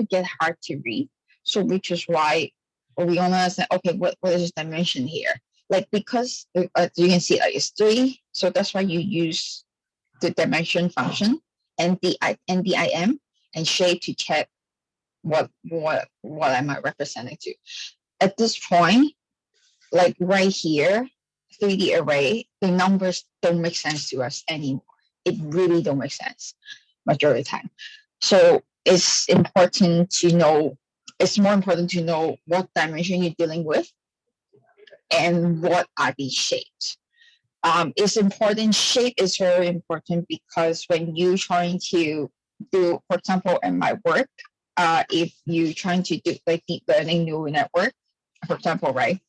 F: get hard to read. So which is why we want to say, okay, what is the dimension here? Like, because you can see like it's 3, so that's why you use the dimension function and the NDIM and shape to check what am I representing to. At this point, like right here, 3D array, the numbers don't make sense to us anymore. It really don't make sense majority of the time. So it's important to know. It's more important to know what dimension you're dealing with and what are these shapes. It's important. Shape is very important because when you're trying to do, for example, in my work, if you're trying to do like deep learning neural network, for example, right?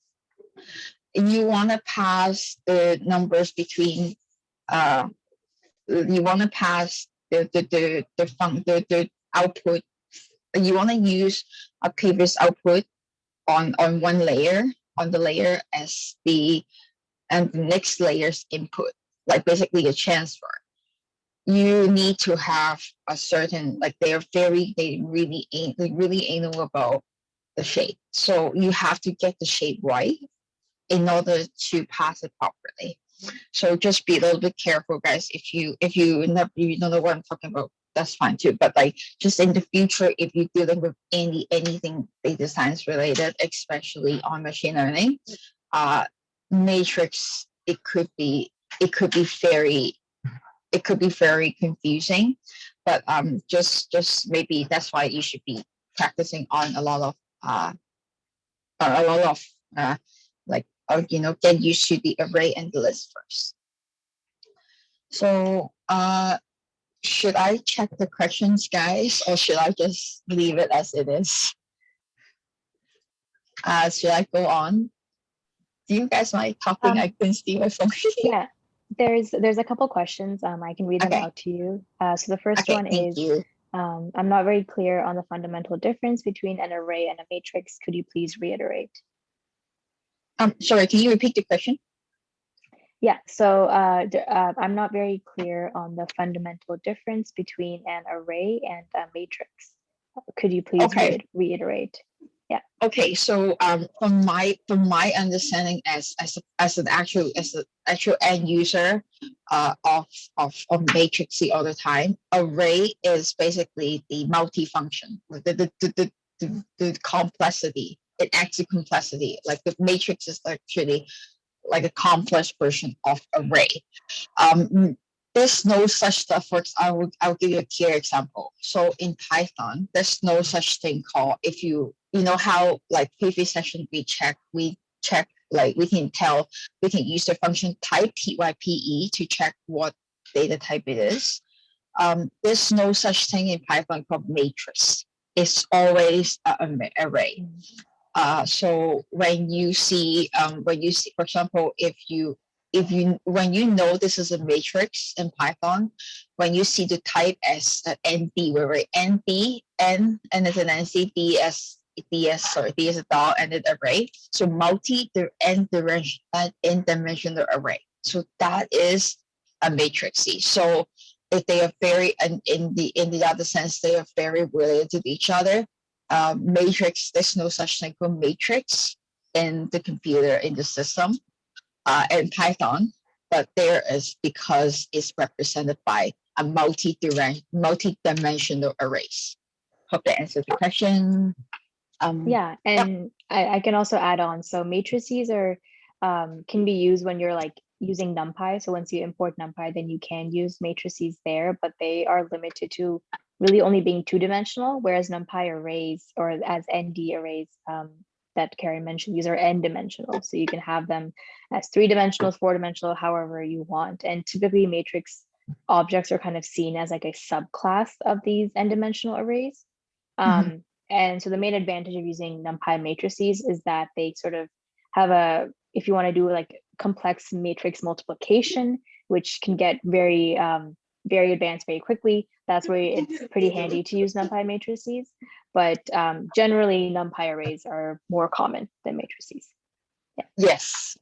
F: you want to pass the numbers between you want to pass the output. You want to use a previous output on one layer, on the layer as the next layer's input, like basically a transfer. You need to have a certain, like they really anal about the shape. So you have to get the shape right in order to pass it properly. So just be a little bit careful, guys. If you don't know what I'm talking about, that's fine too. But like just in the future, if you're dealing with anything data science related, especially on machine learning, matrix, it could be very confusing. But just maybe that's why you should be practicing on a lot of like get used to the array and the list first. So should I check the questions, guys, or should I just leave it as it is? Should I go on? Do you guys mind talking? I can see my phone.
A: Yeah, there's a couple questions. I can read them
F: Okay.
A: out to you. So the first
F: Okay,
A: one
F: thank
A: is,
F: you.
A: I'm not very clear on the fundamental difference between an array and a matrix. Could you please reiterate?
F: Sorry, can you repeat the question?
A: Yeah, so I'm not very clear on the fundamental difference between an array and a matrix. Could you please reiterate? Yeah.
F: Okay, so from my understanding as an actual end user of matrixy all the time, array is basically the multifunction, the complexity. It adds to complexity. Like the matrix is actually like a complex version of array. There's no such stuff. I'll give you a clear example. So in Python, there's no such thing called, if you know how like previous session we check like we can use the function type type to check what data type it is. There's no such thing in Python called matrix. It's always an array. So when you see, for example, when you know this is a matrix in Python, when you see the type as ND, where ND, N, and it's an NC, D as a dot, and an array. So n-dimensional array. So that is a matrixy. So if they are very, and in the other sense, they are very related to each other. Matrix, there's no such thing called matrix in the computer, in the system, in Python, but there is, because it's represented by a multi-dimensional arrays. Hope that answers the question.
A: Yeah, and I can also add on. So matrices are can be used when you're like using NumPy. So once you import NumPy, then you can use matrices there, but they are limited to really only being two-dimensional, whereas NumPy arrays, or as ND arrays that Karen mentioned, these are n-dimensional. So you can have them as three-dimensional, four-dimensional, however you want. And typically matrix objects are kind of seen as like a subclass of these n-dimensional arrays. And so the main advantage of using NumPy matrices is that they sort of have if you want to do like complex matrix multiplication, which can get very advanced very quickly, that's where it's pretty handy to use NumPy matrices. But generally, NumPy arrays are more common than matrices. Yeah.
F: Yes.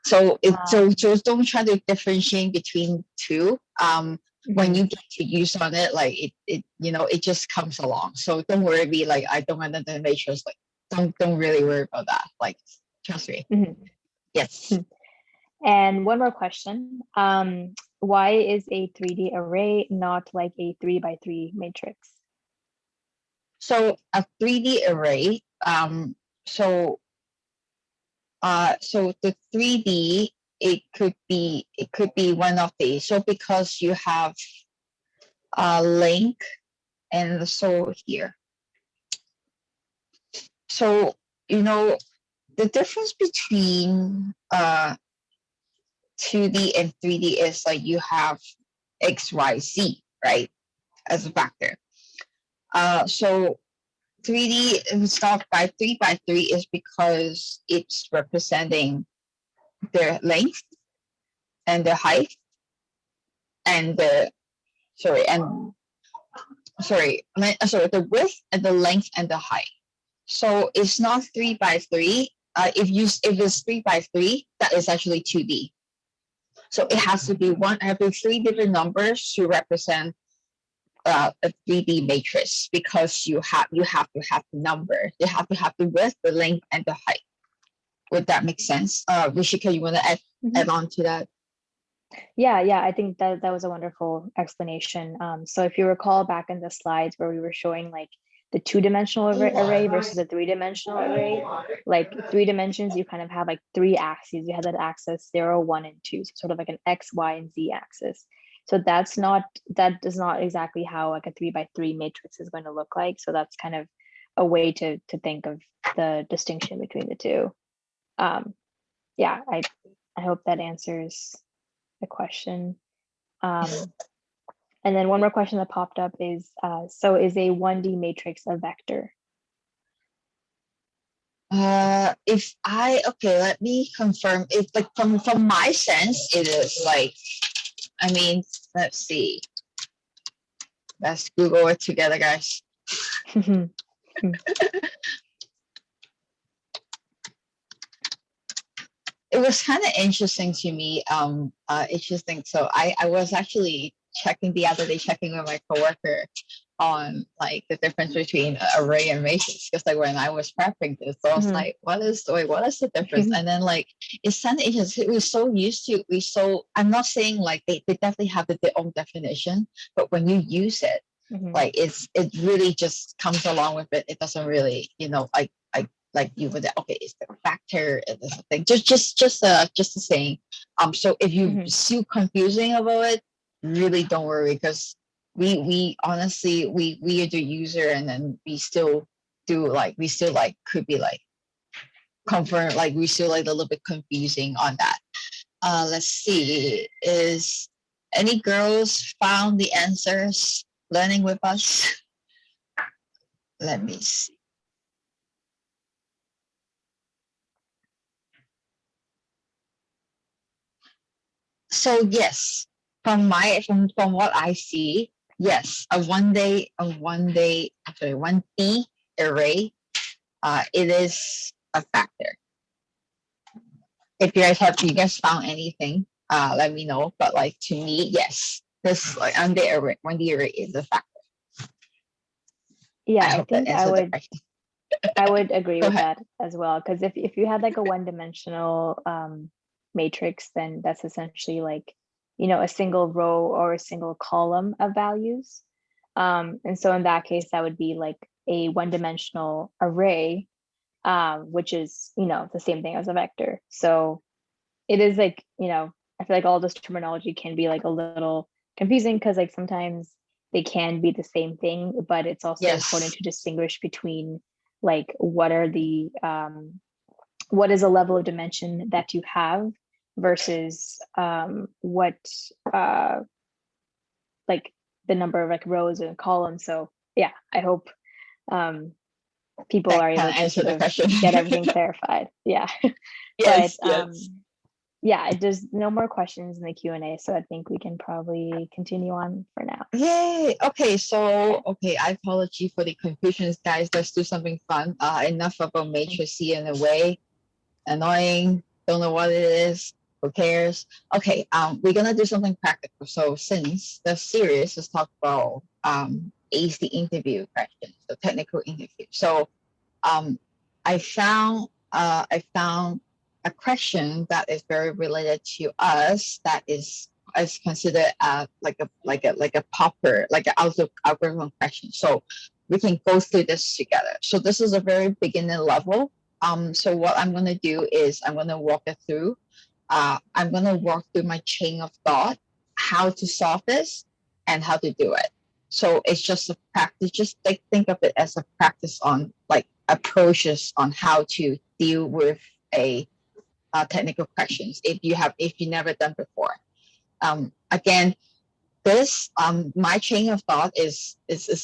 F: So so don't try to differentiate between two. When you get to use on it, like it just comes along. So don't worry, be like, I don't understand the matrix. Like don't really worry about that. Like trust me. Yes.
A: And one more question. Why is a 3D array not like a 3x3 matrix?
F: So a 3D array, so the 3D, it could be one of these. So because you have a link and so here. So the difference between 2D and 3D is like you have X, Y, Z, right, as a factor. So 3D start by 3 by 3 is because it's representing the length and the height and the the width and the length and the height. So it's not 3 by 3. If it's 3 by 3, that is actually 2D. So it has to be every 3 different numbers to represent a 3D matrix, because you have to have the number. You have to have the width, the length, and the height. Would that make sense? Rishika, you want to add on to that?
A: Yeah, I think that was a wonderful explanation. So if you recall back in the slides where we were showing like the 2-dimensional array versus a 3-dimensional array, like 3 dimensions, you kind of have like 3 axes. You have that axis 0, 1, and 2, so sort of like an X, Y, and Z axis. So that is not exactly how like a 3 by 3 matrix is going to look like. So that's kind of a way to think of the distinction between the two. Yeah, I hope that answers the question. And then one more question that popped up is, so is a 1D matrix a vector?
F: Let me confirm. If like from my sense, it is like, I mean, let's see. Let's Google it together, guys. It was kind of interesting to me. Interesting. So I was actually checking the other day, checking with my coworker on like the difference between array and matrix, because like when I was prepping this, so I was like, what is the difference? And then like it's kind of interesting. We're so used to I'm not saying like they definitely have their own definition, but when you use it, like it really just comes along with it. It doesn't really, like you would, okay, it's the factor and this thing. Just a saying. So if you still confusing about it, really don't worry, because we honestly we are the user, and then we still could be like confirm, like we still like a little bit confusing on that. Let's see, is any girls found the answers learning with us? Let me see. So yes, from what I see, yes, a 1D array, it is a factor. If you guys found anything, let me know. But like to me, yes, this like 1D array is a factor.
A: Yeah, I think I would agree with that as well, because if you had like a 1-dimensional matrix, then that's essentially like, a single row or a single column of values. And so in that case, that would be like a 1-dimensional array, which is, the same thing as a vector. So it is like, I feel like all this terminology can be like a little confusing, because like sometimes they can be the same thing, but it's also important to distinguish between like what is a level of dimension that you have versus what like the number of like rows and columns. So yeah, I hope people are able to sort of get everything clarified. Yeah.
F: Yes,
A: yeah, there's no more questions in the Q&A, so I think we can probably continue on for now.
F: Yay! Okay, I apologize for the confusions, guys. Let's do something fun. Enough about matrices in a way. Annoying, don't know what it is, who cares? Okay, we're gonna do something practical. So since the series is talk about AC interview questions, the technical interview. So I found a question that is very related to us, that is considered like a proper, like an algorithm question. So we can go through this together. So this is a very beginner level. So what I'm going to do is I'm going to walk it through. I'm going to walk through my chain of thought, how to solve this and how to do it. So it's just a practice. Just think of it as a practice on like approaches on how to deal with a technical questions if you never done before. Again, this my chain of thought is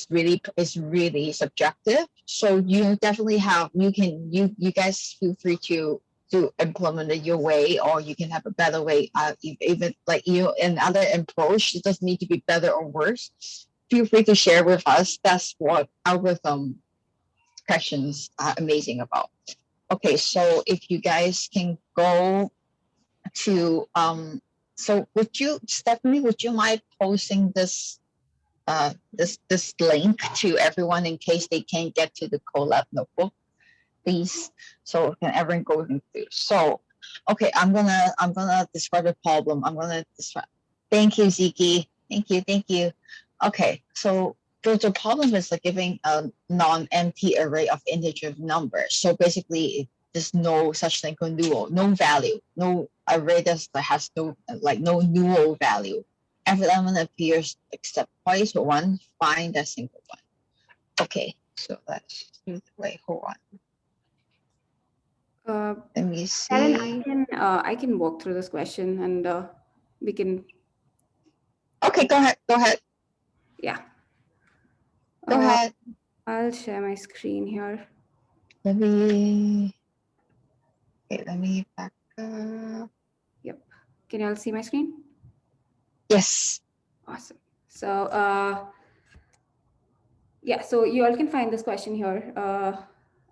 F: really subjective. So you definitely have you guys feel free to implement it your way, or you can have a better way. Even like another approach, it doesn't need to be better or worse. Feel free to share with us. That's what algorithm questions are amazing about. Okay, so if you guys can go to so Stephanie, would you mind posting this this link to everyone in case they can't get to the Colab notebook, please? So can everyone go through? So okay, I'm gonna describe the problem. I'm gonna describe. Thank you, Ziki. Thank you. Okay, so the problem is like giving a non-empty array of integer numbers. So basically, there's no such thing called null, no value, no array that has no no null value. Every element appears except twice or one. Find a single one. Okay, so let's wait. Hold on. Let me see.
E: Karen, I can walk through this question and we can.
F: Okay, go ahead.
E: Yeah.
F: Go ahead.
E: I'll share my screen here.
F: Let me back up.
E: Yep. Can you all see my screen?
F: Yes.
E: Awesome. So yeah, so you all can find this question here.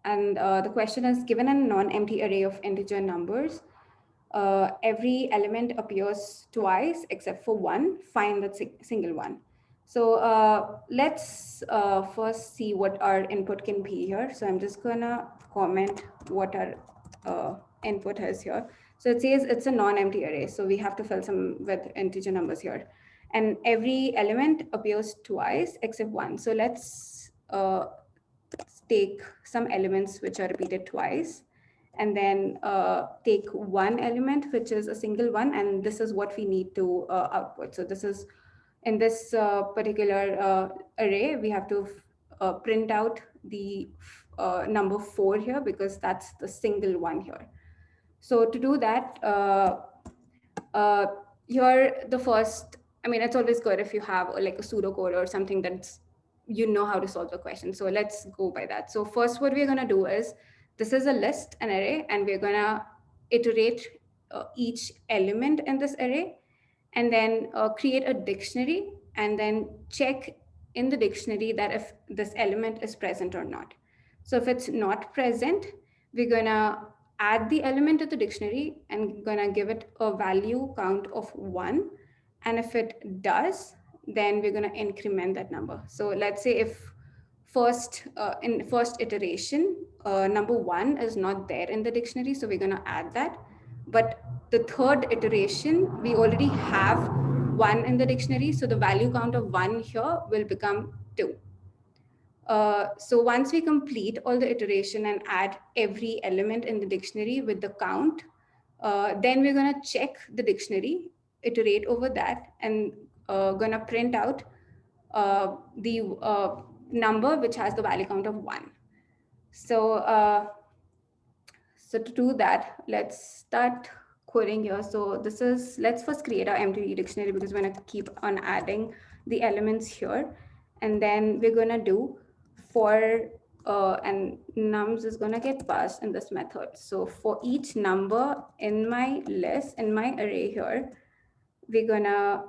E: And the question is, given a non-empty array of integer numbers, every element appears twice except for one. Find that single one. So let's first see what our input can be here. So I'm just gonna comment what our input is here. So it says it's a non-empty array. So we have to fill some with integer numbers here. And every element appears twice except one. So let's take some elements which are repeated twice, and then take one element which is a single one, and this is what we need to output. So this is in this particular array, we have to print out the number 4 here because that's the single one here. So to do that, here the first, I mean, it's always good if you have like a pseudocode or something that's how to solve the question. So let's go by that. So first, what we're going to do is, this is a list, an array, and we're going to iterate each element in this array, and then create a dictionary, and then check in the dictionary that if this element is present or not. So if it's not present, we're going to add the element to the dictionary and going to give it a value count of 1. And if it does, then we're going to increment that number. So let's say if in first iteration, number 1 is not there in the dictionary, so we're going to add that. But the third iteration, we already have 1 in the dictionary, so the value count of 1 here will become 2. So once we complete all the iteration and add every element in the dictionary with the count, then we're going to check the dictionary, iterate over that, and going to print out the number which has the value count of 1. So so to do that, let's start coding here. So this is, let's first create our empty dictionary because we're going to keep on adding the elements here. And then we're going to do for and nums is going to get passed in this method. So for each number in my list, in my array here, we're going to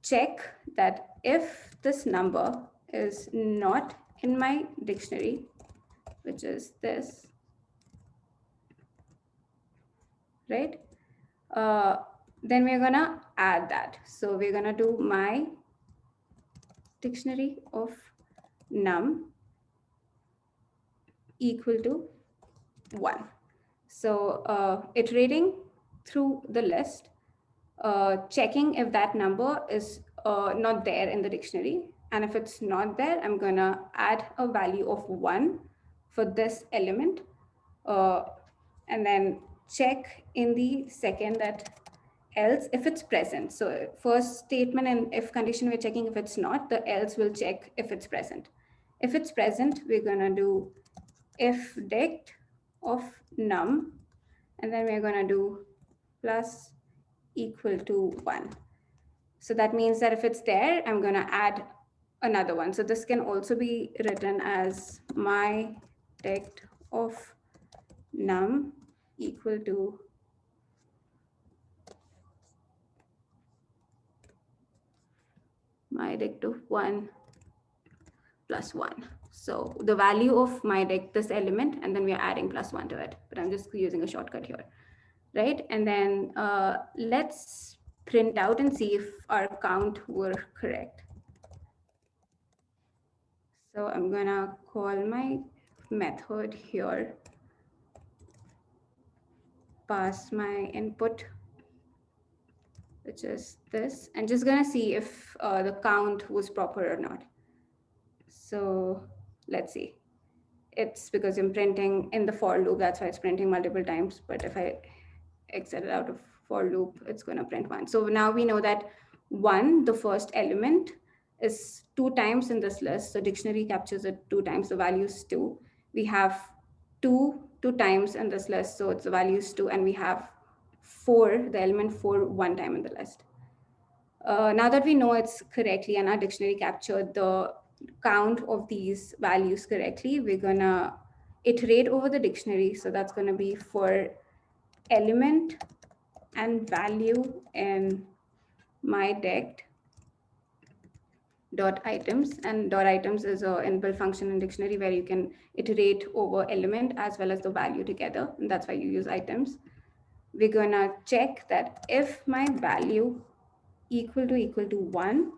E: check that if this number is not in my dictionary, which is this, right? Then we're gonna add that. So we're gonna do my dictionary of num equal to 1. So iterating through the list, checking if that number is not there in the dictionary. And if it's not there, I'm gonna add a value of 1 for this element. And then check in the second that else if it's present. So first statement and if condition, we're checking if it's not, the else will check if it's present. If it's present, we're gonna do if dict of num, and then we're gonna do plus equal to 1. So that means that if it's there, I'm going to add another one. So this can also be written as my dect of num equal to my dect of 1 plus 1. So the value of my dect, this element, and then we are adding plus 1 to it. But I'm just using a shortcut here, right? And then let's print out and see if our count were correct. So I'm gonna call my method here, pass my input, which is this, and just gonna see if the count was proper or not. So let's see. It's because I'm printing in the for loop, that's why it's printing multiple times. But if I exit it out of for loop, it's gonna print 1. So now we know that 1, the first element, is 2 times in this list. So dictionary captures it 2 times, the value is 2. We have 2 times in this list, so it's the value is 2, and we have 4, the element 4, 1 time in the list. Now that we know it's correctly and our dictionary captured the count of these values correctly, we're gonna iterate over the dictionary. So that's gonna be for element and value in my dect dot items, and dot items is an inbuilt function in dictionary where you can iterate over element as well as the value together, and that's why you use items. We're gonna check that if my value equal to 1,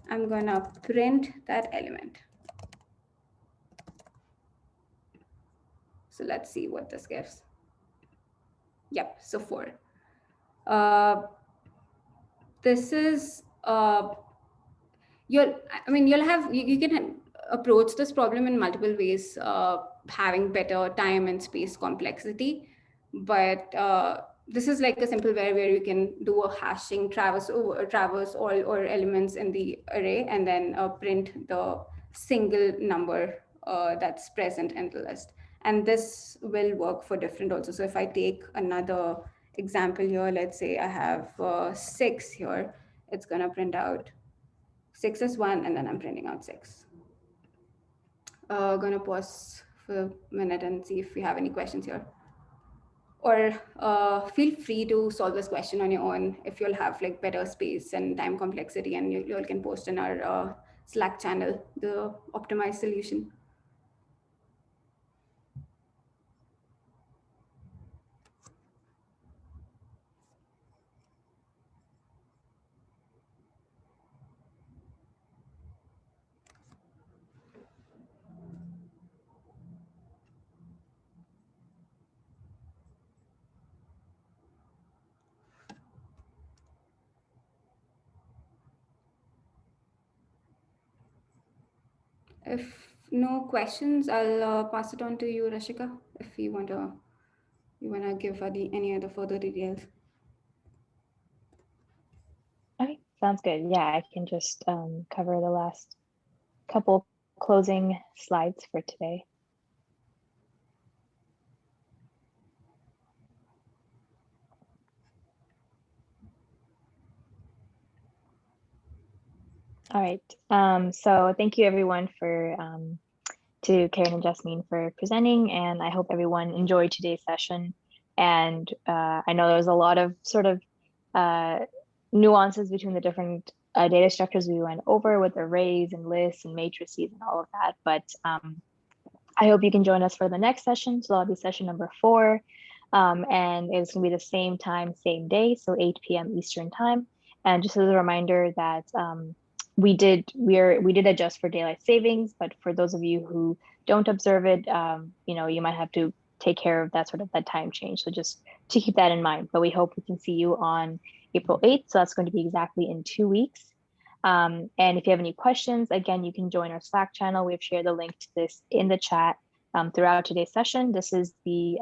E: I'm gonna print that element. So let's see what this gives. Yep, so 4. This is you'll have you can approach this problem in multiple ways, having better time and space complexity, but this is like a simple where you can do a hashing, traverse all or elements in the array, and then print the single number that's present in the list. And this will work for different also. So if I take another example here, let's say I have 6 here, it's gonna print out 6 is 1, and then I'm printing out 6. Gonna pause for a minute and see if we have any questions here. Or feel free to solve this question on your own if you'll have like better space and time complexity, and you all can post in our Slack channel the optimized solution. If no questions, I'll pass it on to you, Rishika, if you wanna give any other further details.
A: Okay, sounds good. Yeah, I can just cover the last couple closing slides for today. All right, so thank you everyone to Karen and Jasmeen for presenting, and I hope everyone enjoyed today's session. And I know there was a lot of sort of nuances between the different data structures we went over with arrays and lists and matrices and all of that, but I hope you can join us for the next session. So that'll be session number 4, and it's gonna be the same time, same day, so 8 p.m. Eastern time. And just as a reminder that we did adjust for daylight savings, but for those of you who don't observe it, you might have to take care of that time change. So just to keep that in mind. But we hope we can see you on April 8th. So that's going to be exactly in 2 weeks. And if you have any questions, again, you can join our Slack channel. We've shared the link to this in the chat throughout today's session. This is the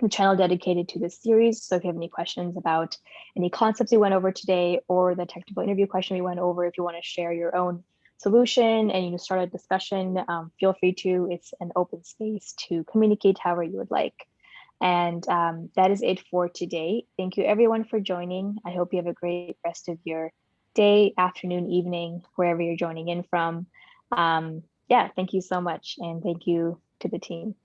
A: channel dedicated to this series. So if you have any questions about any concepts we went over today, or the technical interview question we went over, if you want to share your own solution and you start a discussion, feel free to. It's an open space to communicate however you would like. And that is it for today. Thank you everyone for joining. I hope you have a great rest of your day, afternoon, evening, wherever you're joining in from. Yeah, thank you so much. And thank you to the team.